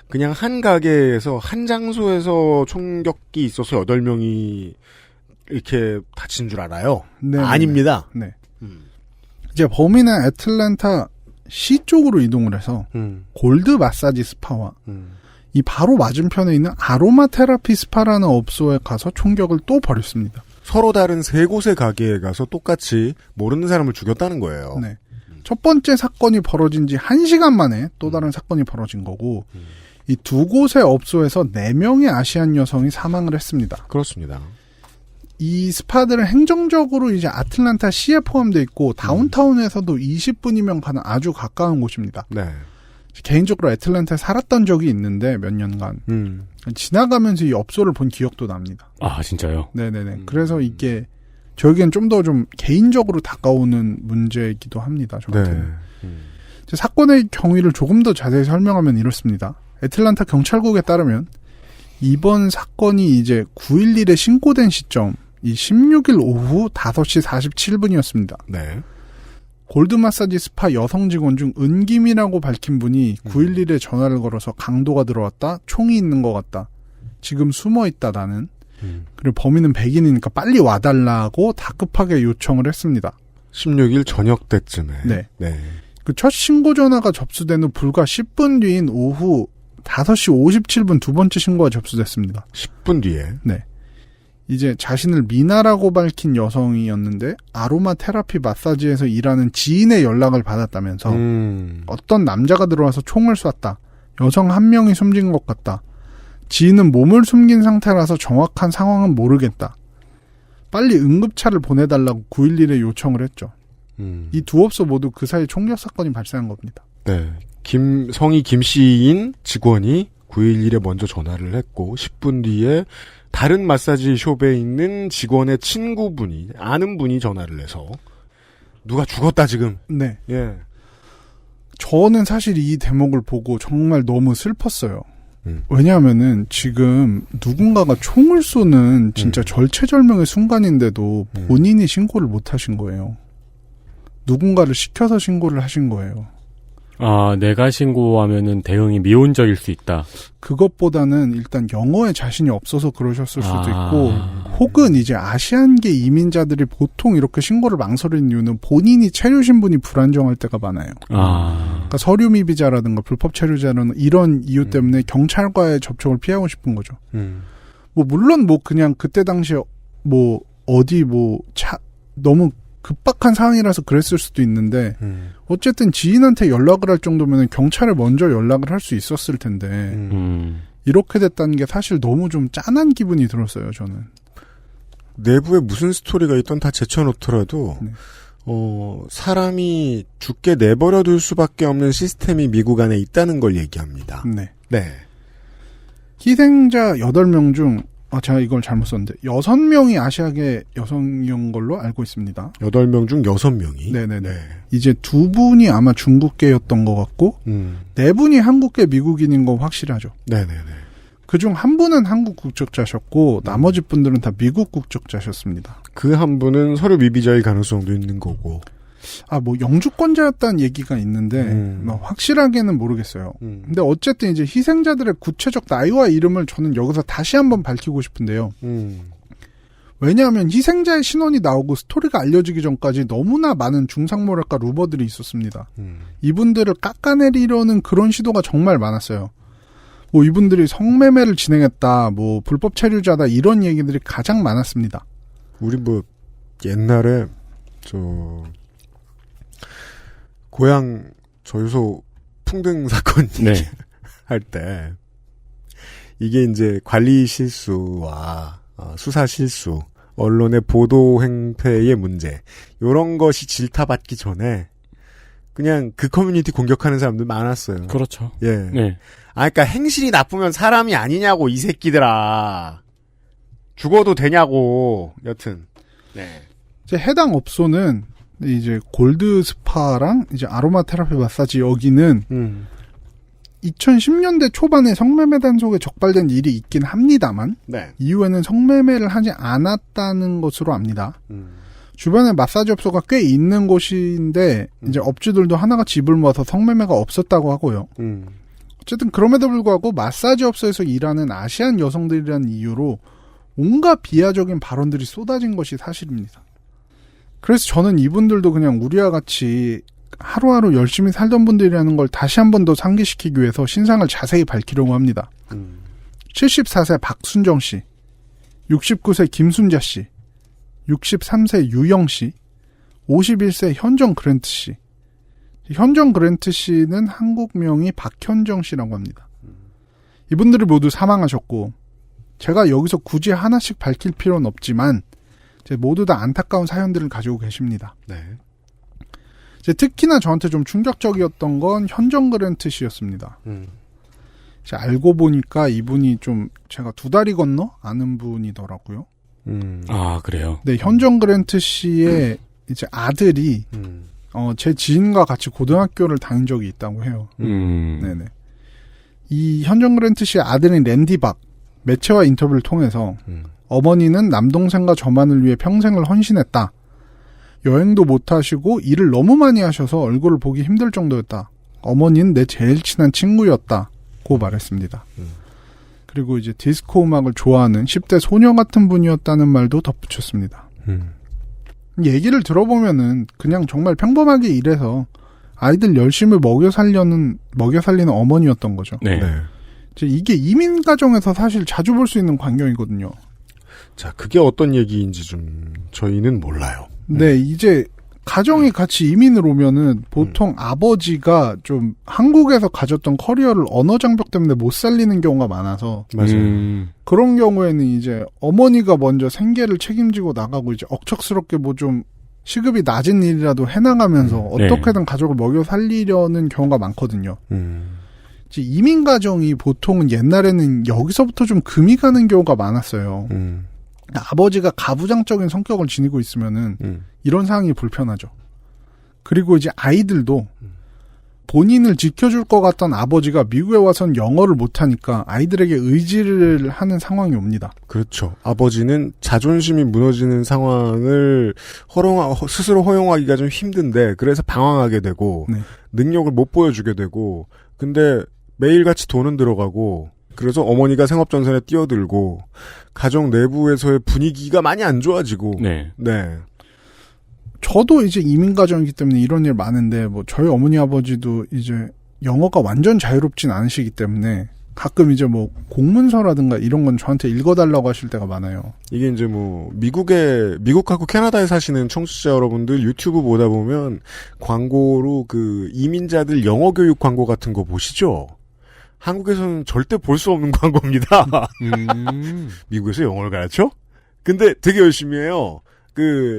그냥 한 가게에서 한 장소에서 총격이 있어서 8명이 이렇게 다친 줄 알아요. 네, 아닙니다. 네. 이제 범인은 애틀랜타 시 쪽으로 이동을 해서 골드 마사지 스파와 이 바로 맞은편에 있는 아로마 테라피 스파라는 업소에 가서 총격을 또 벌였습니다. 서로 다른 세 곳의 가게에 가서 똑같이 모르는 사람을 죽였다는 거예요. 네. 첫 번째 사건이 벌어진 지 1시간 만에 또 다른 사건이 벌어진 거고 이 두 곳의 업소에서 4명의 아시안 여성이 사망을 했습니다. 그렇습니다. 이 스파들은 행정적으로 이제 아틀란타 시에 포함되어 있고 다운타운에서도 20분이면 가는 아주 가까운 곳입니다. 네. 개인적으로 애틀랜타에 살았던 적이 있는데 몇 년간 지나가면서 이 업소를 본 기억도 납니다. 아 진짜요? 네네네. 그래서 이게 저에겐 좀 더 좀 개인적으로 다가오는 문제이기도 합니다. 저한테는. 네. 사건의 경위를 조금 더 자세히 설명하면 이렇습니다. 애틀란타 경찰국에 따르면 이번 사건이 이제 9.11에 신고된 시점 이 16일 오후 5시 47분이었습니다. 네. 골드 마사지 스파 여성 직원 중 은김이라고 밝힌 분이 9.11에 전화를 걸어서 강도가 들어왔다. 총이 있는 것 같다. 지금 숨어있다 나는. 그리고 범인은 백인이니까 빨리 와달라고 다급하게 요청을 했습니다. 16일 저녁 때쯤에. 네. 네. 그 첫 신고 전화가 접수된 후 불과 10분 뒤인 오후 5시 57분 두 번째 신고가 접수됐습니다. 10분 뒤에. 네. 이제 자신을 미나라고 밝힌 여성이었는데 아로마 테라피 마사지에서 일하는 지인의 연락을 받았다면서 어떤 남자가 들어와서 총을 쐈다. 여성 한 명이 숨진 것 같다. 지인은 몸을 숨긴 상태라서 정확한 상황은 모르겠다. 빨리 응급차를 보내달라고 911에 요청을 했죠. 이 두 업소 모두 그 사이 총격 사건이 발생한 겁니다. 네. 성이 김씨인 직원이 911에 먼저 전화를 했고 10분 뒤에 다른 마사지 숍에 있는 직원의 친구분이 아는 분이 전화를 해서 누가 죽었다 지금. 네. 예. 저는 사실 이 대목을 보고 정말 너무 슬펐어요. 왜냐하면은 지금 누군가가 총을 쏘는 진짜 절체절명의 순간인데도 본인이 신고를 못 하신 거예요. 누군가를 시켜서 신고를 하신 거예요. 아, 내가 신고하면은 대응이 미온적일 수 있다. 그것보다는 일단 영어에 자신이 없어서 그러셨을 수도 있고, 혹은 이제 아시안계 이민자들이 보통 이렇게 신고를 망설이는 이유는 본인이 체류 신분이 불안정할 때가 많아요. 그러니까 서류 미비자라든가 불법 체류자라는 이런 이유 때문에 경찰과의 접촉을 피하고 싶은 거죠. 뭐 물론 뭐 그냥 그때 당시에 뭐 어디 뭐 너무 급박한 상황이라서 그랬을 수도 있는데 어쨌든 지인한테 연락을 할 정도면 경찰에 먼저 연락을 할 수 있었을 텐데 이렇게 됐다는 게 사실 너무 좀 짠한 기분이 들었어요. 저는. 내부에 무슨 스토리가 있던 다 제쳐놓더라도 네. 사람이 죽게 내버려둘 수밖에 없는 시스템이 미국 안에 있다는 걸 얘기합니다. 네. 네. 희생자 8명 중 제가 이걸 잘못 썼는데 6명이 아시아계 여성인 걸로 알고 있습니다. 8명 중 6명이. 네네네. 네. 이제 2분이 아마 중국계였던 것 같고 4분이 한국계 미국인인 거 확실하죠. 네네네. 그중 한 분은 한국 국적자셨고 나머지 분들은 다 미국 국적자셨습니다. 그 한 분은 서류 미비자일 가능성도 있는 거고. 뭐 영주권자였다는 얘기가 있는데 뭐 확실하게는 모르겠어요. 근데 어쨌든 이제 희생자들의 구체적 나이와 이름을 저는 여기서 다시 한번 밝히고 싶은데요. 왜냐하면 희생자의 신원이 나오고 스토리가 알려지기 전까지 너무나 많은 중상모략가 루머들이 있었습니다. 이분들을 깎아내리려는 그런 시도가 정말 많았어요. 뭐 이분들이 성매매를 진행했다, 뭐 불법 체류자다 이런 얘기들이 가장 많았습니다. 우리 뭐 옛날에 고향 저유소 풍등 사건 네. 할 때 이게 이제 관리 실수와 수사 실수, 언론의 보도 행태의 문제 이런 것이 질타받기 전에 그냥 그 커뮤니티 공격하는 사람들 많았어요. 그렇죠. 예. 네. 그러니까 행실이 나쁘면 사람이 아니냐고 이 새끼들아. 죽어도 되냐고. 여튼. 네. 이제 해당 업소는 이제 골드 스파랑 이제 아로마 테라피 마사지 여기는 2010년대 초반에 성매매 단속에 적발된 일이 있긴 합니다만 네. 이후에는 성매매를 하지 않았다는 것으로 압니다. 주변에 마사지 업소가 꽤 있는 곳인데 이제 업주들도 하나같이 입을 모아서 성매매가 없었다고 하고요. 어쨌든 그럼에도 불구하고 마사지 업소에서 일하는 아시안 여성들이라는 이유로 온갖 비하적인 발언들이 쏟아진 것이 사실입니다. 그래서 저는 이분들도 그냥 우리와 같이 하루하루 열심히 살던 분들이라는 걸 다시 한 번 더 상기시키기 위해서 신상을 자세히 밝히려고 합니다. 74세 박순정 씨, 69세 김순자 씨, 63세 유영 씨, 51세 현정 그랜트 씨. 현정 그랜트 씨는 한국명이 박현정 씨라고 합니다. 이분들이 모두 사망하셨고 제가 여기서 굳이 하나씩 밝힐 필요는 없지만 모두 다 안타까운 사연들을 가지고 계십니다. 네. 특히나 저한테 좀 충격적이었던 건 현정 그랜트 씨였습니다. 알고 보니까 이분이 좀 제가 두 다리 건너 아는 분이더라고요. 아, 그래요? 네, 현정 그랜트 씨의 이제 아들이 제 지인과 같이 고등학교를 다닌 적이 있다고 해요. 네네. 이 현정 그랜트 씨의 아들인 랜디 박 매체와 인터뷰를 통해서 어머니는 남동생과 저만을 위해 평생을 헌신했다. 여행도 못 하시고 일을 너무 많이 하셔서 얼굴을 보기 힘들 정도였다. 어머니는 내 제일 친한 친구였다고 말했습니다. 그리고 이제 디스코 음악을 좋아하는 10대 소녀 같은 분이었다는 말도 덧붙였습니다. 얘기를 들어보면은 그냥 정말 평범하게 일해서 아이들 열심히 먹여 살리는 어머니였던 거죠. 네. 이게 이민 가정에서 사실 자주 볼 수 있는 광경이거든요. 자, 그게 어떤 얘기인지 좀 저희는 몰라요. 네, 이제 가정이 같이 이민을 오면은 보통 아버지가 좀 한국에서 가졌던 커리어를 언어 장벽 때문에 못 살리는 경우가 많아서 맞아요. 그런 경우에는 이제 어머니가 먼저 생계를 책임지고 나가고 이제 억척스럽게 뭐 좀 시급이 낮은 일이라도 해나가면서 어떻게든 가족을 먹여 살리려는 경우가 많거든요. 이제 이민 가정이 보통은 옛날에는 여기서부터 좀 금이 가는 경우가 많았어요. 아버지가 가부장적인 성격을 지니고 있으면은 이런 상황이 불편하죠. 그리고 이제 아이들도 본인을 지켜줄 것 같던 아버지가 미국에 와선 영어를 못하니까 아이들에게 의지를 하는 상황이 옵니다. 그렇죠. 아버지는 자존심이 무너지는 상황을 스스로 허용하기가 좀 힘든데 그래서 방황하게 되고 능력을 못 보여주게 되고 근데 매일같이 돈은 들어가고 그래서 어머니가 생업전선에 뛰어들고 가정 내부에서의 분위기가 많이 안 좋아지고 네. 저도 이제 이민 가정이기 때문에 이런 일 많은데 뭐 저희 어머니 아버지도 이제 영어가 완전 자유롭진 않으시기 때문에 가끔 이제 뭐 공문서라든가 이런 건 저한테 읽어달라고 하실 때가 많아요. 이게 이제 뭐 미국하고 캐나다에 사시는 청취자 여러분들 유튜브 보다 보면 광고로 그 이민자들 영어 교육 광고 같은 거 보시죠? 한국에서는 절대 볼 수 없는 광고입니다. 미국에서 영어를 가르쳐? 근데 되게 열심히 해요.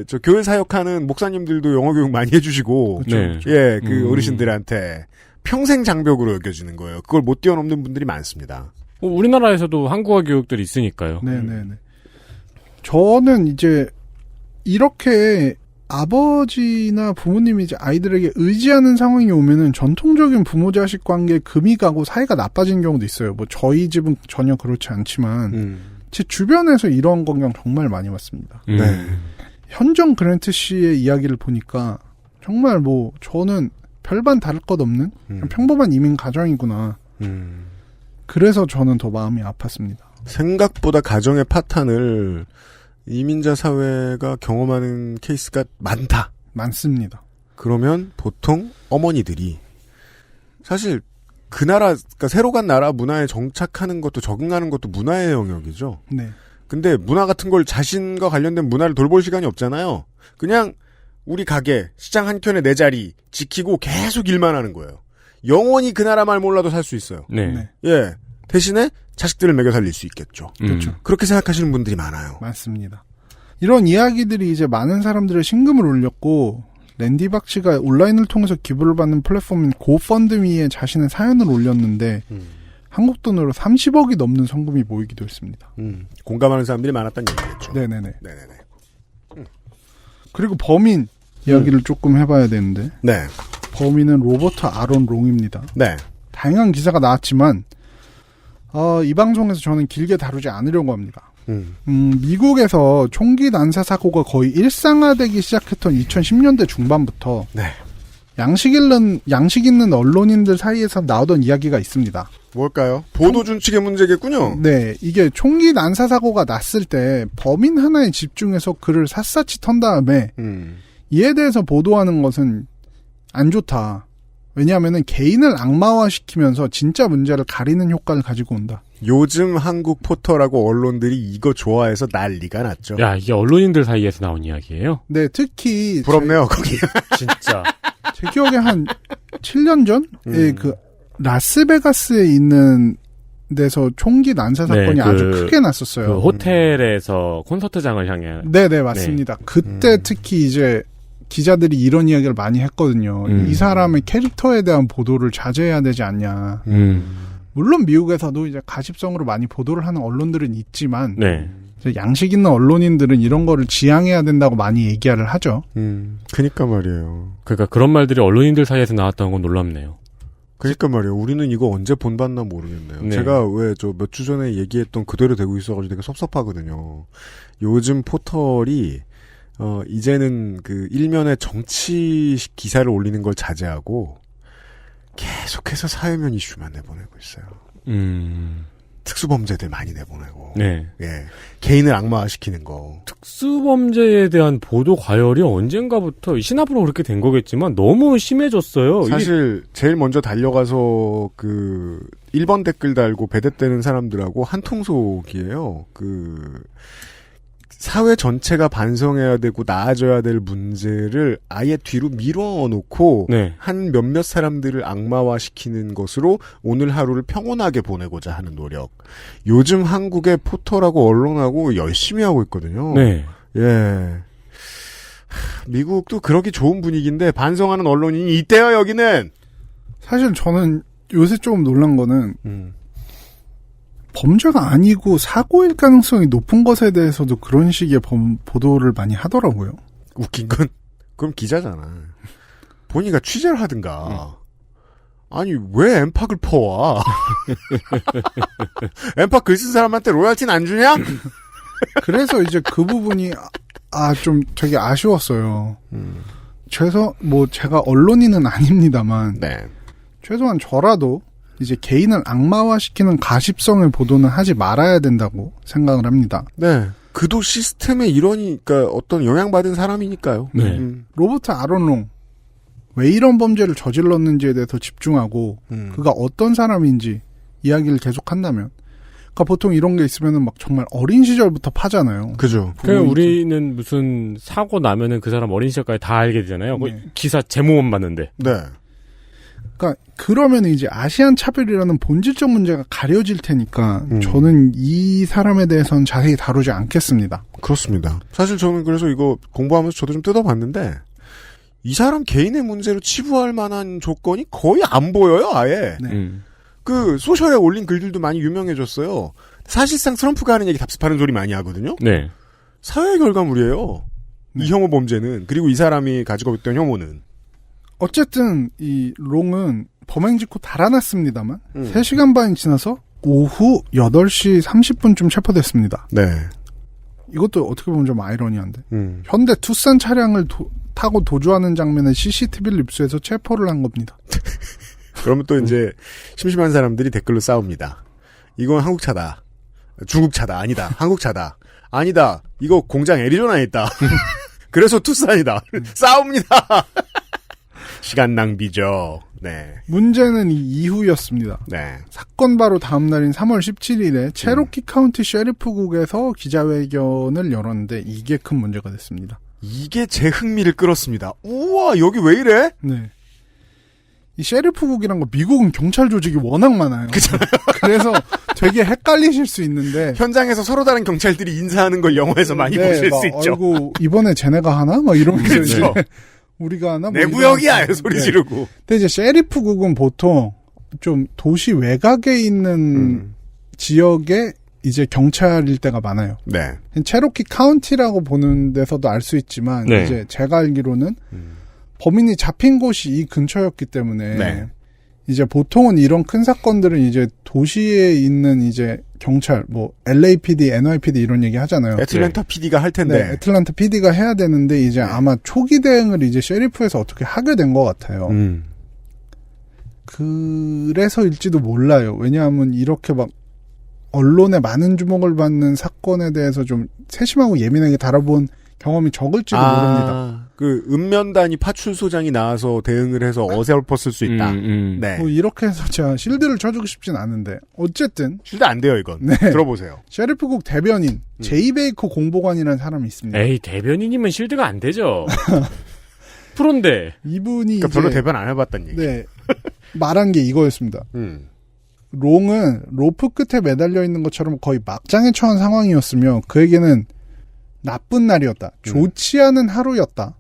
저 교회 사역하는 목사님들도 영어 교육 많이 해주시고, 그렇죠. 예, 어르신들한테 평생 장벽으로 여겨지는 거예요. 그걸 못 뛰어넘는 분들이 많습니다. 우리나라에서도 한국어 교육들이 있으니까요. 네네네. 저는 이제 이렇게 아버지나 부모님이 이제 아이들에게 의지하는 상황이 오면은 전통적인 부모 자식 관계에 금이 가고 사이가 나빠지는 경우도 있어요. 뭐 저희 집은 전혀 그렇지 않지만 제 주변에서 이런 광경 정말 많이 봤습니다. 네. 현정 그랜트 씨의 이야기를 보니까 정말 뭐 저는 별반 다를 것 없는 평범한 이민 가정이구나. 그래서 저는 더 마음이 아팠습니다. 생각보다 가정의 파탄을 이민자 사회가 경험하는 케이스가 많습니다. 그러면 보통 어머니들이 사실 그 나라, 그러니까 새로 간 나라 문화에 정착하는 것도 적응하는 것도 문화의 영역이죠. 네. 근데 문화 같은 걸 자신과 관련된 문화를 돌볼 시간이 없잖아요. 그냥 우리 가게, 시장 한켠에 내 자리 지키고 계속 일만 하는 거예요. 영원히 그 나라 말 몰라도 살 수 있어요. 네. 예. 대신에 자식들을 먹여 살릴 수 있겠죠. 그렇죠. 그렇게 생각하시는 분들이 많아요. 맞습니다. 이런 이야기들이 이제 많은 사람들의 심금을 울렸고 랜디 박 씨가 온라인을 통해서 기부를 받는 플랫폼인 고펀드미에 자신의 사연을 올렸는데 한국 돈으로 30억이 넘는 성금이 모이기도 했습니다. 공감하는 사람들이 많았다는 얘기겠죠. 네네네. 그리고 범인 이야기를 조금 해봐야 되는데 네. 범인은 로버트 아론 롱입니다. 네. 다양한 기사가 나왔지만 이 방송에서 저는 길게 다루지 않으려고 합니다. 미국에서 총기 난사 사고가 거의 일상화되기 시작했던 2010년대 중반부터 양식 있는 언론인들 사이에서 나오던 이야기가 있습니다. 뭘까요? 보도 준칙의 문제겠군요. 네, 이게 총기 난사 사고가 났을 때 범인 하나에 집중해서 글을 샅샅이 턴 다음에 이에 대해서 보도하는 것은 안 좋다. 왜냐하면은 개인을 악마화시키면서 진짜 문제를 가리는 효과를 가지고 온다. 요즘 한국 포털하고 언론들이 이거 좋아해서 난리가 났죠. 야, 이게 언론인들 사이에서 나온 이야기예요? 네, 특히 부럽네요. 거기 진짜. 제 기억에 한 7년 전에 그 라스베가스에 있는 데서 총기 난사 사건이 아주 크게 났었어요. 그 호텔에서 콘서트장을 향해. 네네, 맞습니다. 그때 특히 이제 기자들이 이런 이야기를 많이 했거든요. 이 사람의 캐릭터에 대한 보도를 자제해야 되지 않냐. 물론 미국에서도 이제 가십성으로 많이 보도를 하는 언론들은 있지만 네. 양식 있는 언론인들은 이런 거를 지양해야 된다고 많이 얘기를 하죠. 그니까 말이에요. 그러니까 그런 말들이 언론인들 사이에서 나왔다는 건 놀랍네요. 그러니까 말이에요. 우리는 이거 언제 본봤나 모르겠네요. 네. 제가 왜 몇 주 전에 얘기했던 그대로 되고 있어가지고 되게 섭섭하거든요. 요즘 포털이 이제는 그 일면에 정치 기사를 올리는 걸 자제하고 계속해서 사회면 이슈만 내보내고 있어요. 특수범죄들 많이 내보내고. 네. 예. 개인을 악마화시키는 거. 특수범죄에 대한 보도 과열이 언젠가부터 신압으로 그렇게 된 거겠지만 너무 심해졌어요. 사실 제일 먼저 달려가서 그 1번 댓글 달고 배댓대는 사람들하고 한통속이에요. 그 사회 전체가 반성해야 되고 나아져야 될 문제를 아예 뒤로 밀어놓고 네. 한 몇몇 사람들을 악마화시키는 것으로 오늘 하루를 평온하게 보내고자 하는 노력. 요즘 한국의 포털하고 언론하고 열심히 하고 있거든요. 네. 예. 미국도 그러기 좋은 분위기인데 반성하는 언론인이 있대요, 여기는. 사실 저는 요새 조금 놀란 거는 범죄가 아니고 사고일 가능성이 높은 것에 대해서도 그런 식의 보도를 많이 하더라고요. 웃긴 건 그럼 기자잖아. 본인가 취재를 하든가. 아니 왜 엠팍을 퍼와? 엠팍 글 쓴 사람한테 로얄티는 안 주냐? 그래서 이제 그 부분이 좀 되게 아쉬웠어요. 제가 언론인은 아닙니다만 네. 최소한 저라도 이제 개인을 악마화시키는 가십성의 보도는 하지 말아야 된다고 생각을 합니다. 네. 그도 시스템의 일원이니까 어떤 영향받은 사람이니까요. 네. 로버트 아론롱 왜 이런 범죄를 저질렀는지에 대해서 집중하고 그가 어떤 사람인지 이야기를 계속한다면 그러니까 보통 이런 게 있으면은 막 정말 어린 시절부터 파잖아요. 그죠. 그러니까 우리는 무슨 사고 나면은 그 사람 어린 시절까지 다 알게 되잖아요. 네. 기사 제목만 봤는데. 네. 그러니까 그러면 이제 아시안 차별이라는 본질적 문제가 가려질 테니까 저는 이 사람에 대해서는 자세히 다루지 않겠습니다. 그렇습니다. 사실 저는 그래서 이거 공부하면서 저도 좀 뜯어봤는데 이 사람 개인의 문제로 치부할 만한 조건이 거의 안 보여요, 아예. 네. 그 소셜에 올린 글들도 많이 유명해졌어요. 사실상 트럼프가 하는 얘기 답습하는 소리 많이 하거든요. 네. 사회 결과물이에요. 네. 이 혐오 범죄는. 그리고 이 사람이 가지고 있던 혐오는. 어쨌든 이 롱은 범행 직후 달아났습니다만 3시간 반이 지나서 오후 8시 30분쯤 체포됐습니다. 네. 이것도 어떻게 보면 좀 아이러니한데 현대 투싼 차량을 타고 도주하는 장면에 CCTV를 입수해서 체포를 한 겁니다. 그러면 또 이제 심심한 사람들이 댓글로 싸웁니다. 이건 한국 차다. 중국 차다. 아니다. 한국 차다. 아니다. 이거 공장 애리조나에 있다. 그래서 투싼이다. 싸웁니다. 시간 낭비죠. 네. 문제는 이 이후였습니다. 네. 사건 바로 다음 날인 3월 17일에 체로키 카운티 셰리프국에서 기자회견을 열었는데 이게 큰 문제가 됐습니다. 이게 제 흥미를 끌었습니다. 우와, 여기 왜 이래? 네. 이 셰리프국이란 거 미국은 경찰 조직이 워낙 많아요. 그렇잖아요. 그래서 되게 헷갈리실 수 있는데 현장에서 서로 다른 경찰들이 인사하는 걸 영화에서 많이 보실 수 있죠. 아이고 이번에 쟤네가 하나? 막 이러면서 그렇죠. 이제 우리가 하나? 내 구역이야! 소리 지르고. 근데 이제 셰리프국은 보통 좀 도시 외곽에 있는 지역에 이제 경찰일 때가 많아요. 네. 체로키 카운티라고 보는 데서도 알 수 있지만 네. 이제 제가 알기로는 범인이 잡힌 곳이 이 근처였기 때문에 네. 이제 보통은 이런 큰 사건들은 이제 도시에 있는 이제 경찰, 뭐 LAPD, NYPD 이런 얘기 하잖아요. 애틀랜타 PD가 할 텐데. 네, 애틀랜타 PD가 해야 되는데 이제 아마 초기 대응을 이제 셰리프에서 어떻게 하게 된 것 같아요. 그래서일지도 몰라요. 왜냐하면 이렇게 막 언론에 많은 주목을 받는 사건에 대해서 좀 세심하고 예민하게 다뤄본 경험이 적을지도 모릅니다. 그 읍면단이 파출소장이 나와서 대응을 해서 어설펐을 수 있다. 네. 뭐 이렇게 해서 제가 실드를 쳐주고 싶진 않은데 어쨌든 실드 안 돼요 이건. 네. 들어보세요. 셰리프국 대변인 제이 베이커 공보관이라는 사람이 있습니다. 에이 대변인이면 실드가 안 되죠. 프로인데 이분이 그러니까 이제 별로 대변 안 해봤단 얘기. 네, 말한 게 이거였습니다. 롱은 로프 끝에 매달려 있는 것처럼 거의 막장에 처한 상황이었으며 그에게는 나쁜 날이었다. 좋지 않은 하루였다.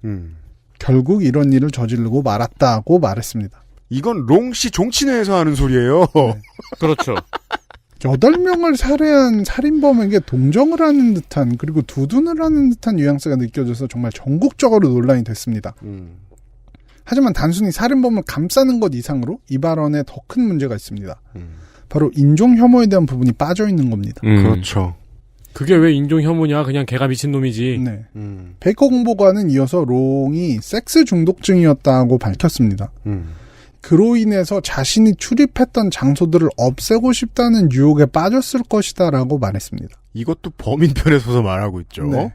결국 이런 일을 저지르고 말았다고 말했습니다. 이건 롱씨 종친회에서 하는 소리예요. 네. 그렇죠. 8명을 살해한 살인범에게 동정을 하는 듯한 그리고 두둔을 하는 듯한 뉘앙스가 느껴져서 정말 전국적으로 논란이 됐습니다. 하지만 단순히 살인범을 감싸는 것 이상으로 이 발언에 더 큰 문제가 있습니다. 바로 인종 혐오에 대한 부분이 빠져 있는 겁니다. 그렇죠. 그게 왜 인종 혐오냐? 그냥 걔가 미친놈이지. 네. 베이커 공보관은 이어서 롱이 섹스 중독증이었다고 밝혔습니다. 그로 인해서 자신이 출입했던 장소들을 없애고 싶다는 유혹에 빠졌을 것이다라고 말했습니다. 이것도 범인 편에 서서 말하고 있죠. 네.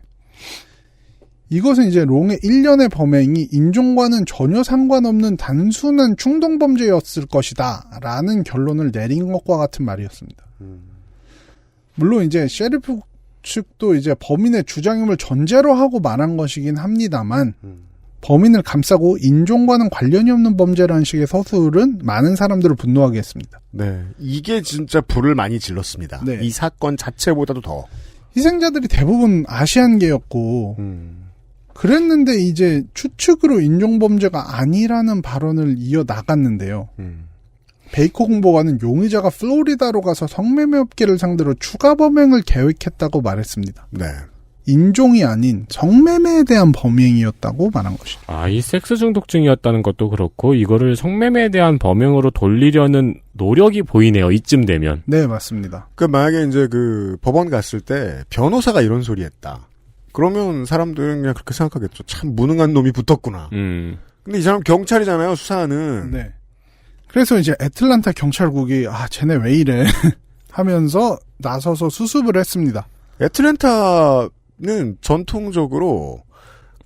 이것은 이제 롱의 1년의 범행이 인종과는 전혀 상관없는 단순한 충동범죄였을 것이다 라는 결론을 내린 것과 같은 말이었습니다. 물론 이제 셰리프 측도 이제 범인의 주장임을 전제로 하고 말한 것이긴 합니다만 범인을 감싸고 인종과는 관련이 없는 범죄라는 식의 서술은 많은 사람들을 분노하게 했습니다. 네, 이게 진짜 불을 많이 질렀습니다. 네. 이 사건 자체보다도 더. 희생자들이 대부분 아시안계였고 그랬는데 이제 추측으로 인종범죄가 아니라는 발언을 이어나갔는데요. 베이커 공보관은 용의자가 플로리다로 가서 성매매 업계를 상대로 추가 범행을 계획했다고 말했습니다. 네. 인종이 아닌 성매매에 대한 범행이었다고 말한 것이죠. 아, 이 섹스 중독증이었다는 것도 그렇고 이거를 성매매에 대한 범행으로 돌리려는 노력이 보이네요. 이쯤 되면. 네, 맞습니다. 그 만약에 이제 그 법원 갔을 때 변호사가 이런 소리 했다. 그러면 사람들은 그냥 그렇게 생각하겠죠. 참 무능한 놈이 붙었구나. 근데 이 사람 경찰이잖아요. 수사하는. 네. 그래서 이제 애틀란타 경찰국이 쟤네 왜 이래 하면서 나서서 수습을 했습니다. 애틀랜타는 전통적으로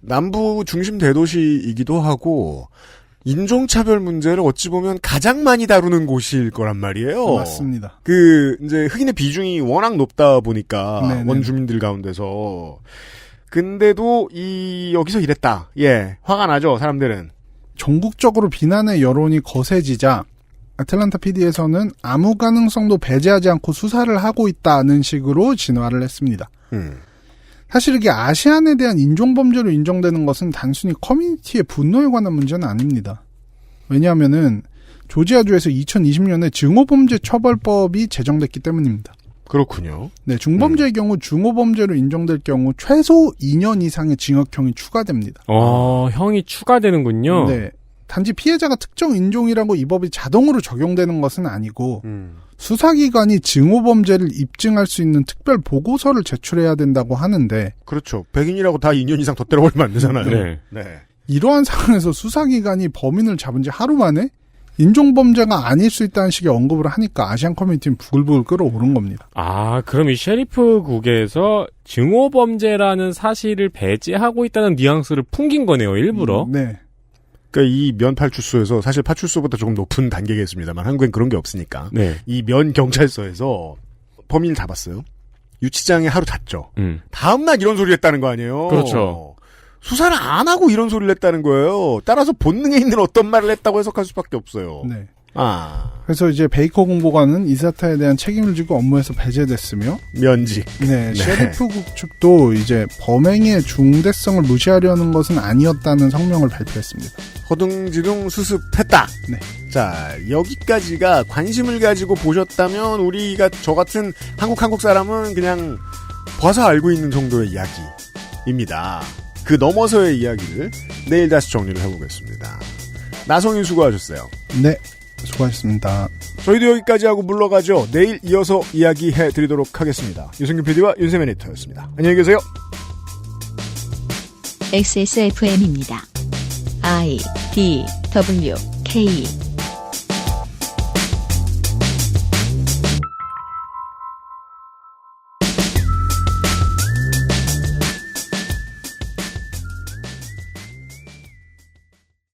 남부 중심 대도시이기도 하고 인종차별 문제를 어찌 보면 가장 많이 다루는 곳일 거란 말이에요. 맞습니다. 이제 흑인의 비중이 워낙 높다 보니까 네네. 원주민들 가운데서. 근데도 여기서 이랬다. 예. 화가 나죠, 사람들은. 전국적으로 비난의 여론이 거세지자 애틀란타 PD에서는 아무 가능성도 배제하지 않고 수사를 하고 있다는 식으로 진화를 했습니다. 사실 이게 아시안에 대한 인종범죄로 인정되는 것은 단순히 커뮤니티의 분노에 관한 문제는 아닙니다. 왜냐하면은 조지아주에서 2020년에 증오범죄 처벌법이 제정됐기 때문입니다. 그렇군요. 네, 중범죄의 경우 중오범죄로 인정될 경우 최소 2년 이상의 징역형이 추가됩니다. 형이 추가되는군요. 네. 단지 피해자가 특정 인종이라고 이 법이 자동으로 적용되는 것은 아니고 수사기관이 증오범죄를 입증할 수 있는 특별 보고서를 제출해야 된다고 하는데 그렇죠. 백인이라고 다 2년 이상 더 때려버리면 안 되잖아요. 네. 네. 이러한 상황에서 수사기관이 범인을 잡은 지 하루 만에 인종범죄가 아닐 수 있다는 식의 언급을 하니까 아시안 커뮤니티는 부글부글 끓어오른 겁니다. 아, 그럼 이 셰리프국에서 증오범죄라는 사실을 배제하고 있다는 뉘앙스를 풍긴 거네요, 일부러. 네. 그러니까 이 면 파출소에서 사실 파출소보다 조금 높은 단계겠습니다만 한국엔 그런 게 없으니까 네. 이 면 경찰서에서 범인을 잡았어요. 유치장에 하루 잤죠. 다음날 이런 소리를 했다는 거 아니에요. 그렇죠. 수사를 안 하고 이런 소리를 했다는 거예요. 따라서 본능에 있는 어떤 말을 했다고 해석할 수밖에 없어요. 네. 아. 그래서 이제 베이커 공보관은 이 사태에 대한 책임을 지고 업무에서 배제됐으며 면직. 네, 셰리프국 측도 이제 범행의 중대성을 무시하려는 것은 아니었다는 성명을 발표했습니다. 허둥지둥 수습했다. 네. 자, 여기까지가 관심을 가지고 보셨다면 우리가 저 같은 한국 사람은 그냥 봐서 알고 있는 정도의 이야기입니다. 그 넘어서의 이야기를 내일 다시 정리를 해보겠습니다. 나성인 수고하셨어요. 네. 수고하셨습니다. 저희도 여기까지 하고 물러가죠. 내일 이어서 이야기해드리도록 하겠습니다. 유승균 PD와 윤세민 에디터였습니다. 안녕히 계세요. XSFM입니다. I, D, W, K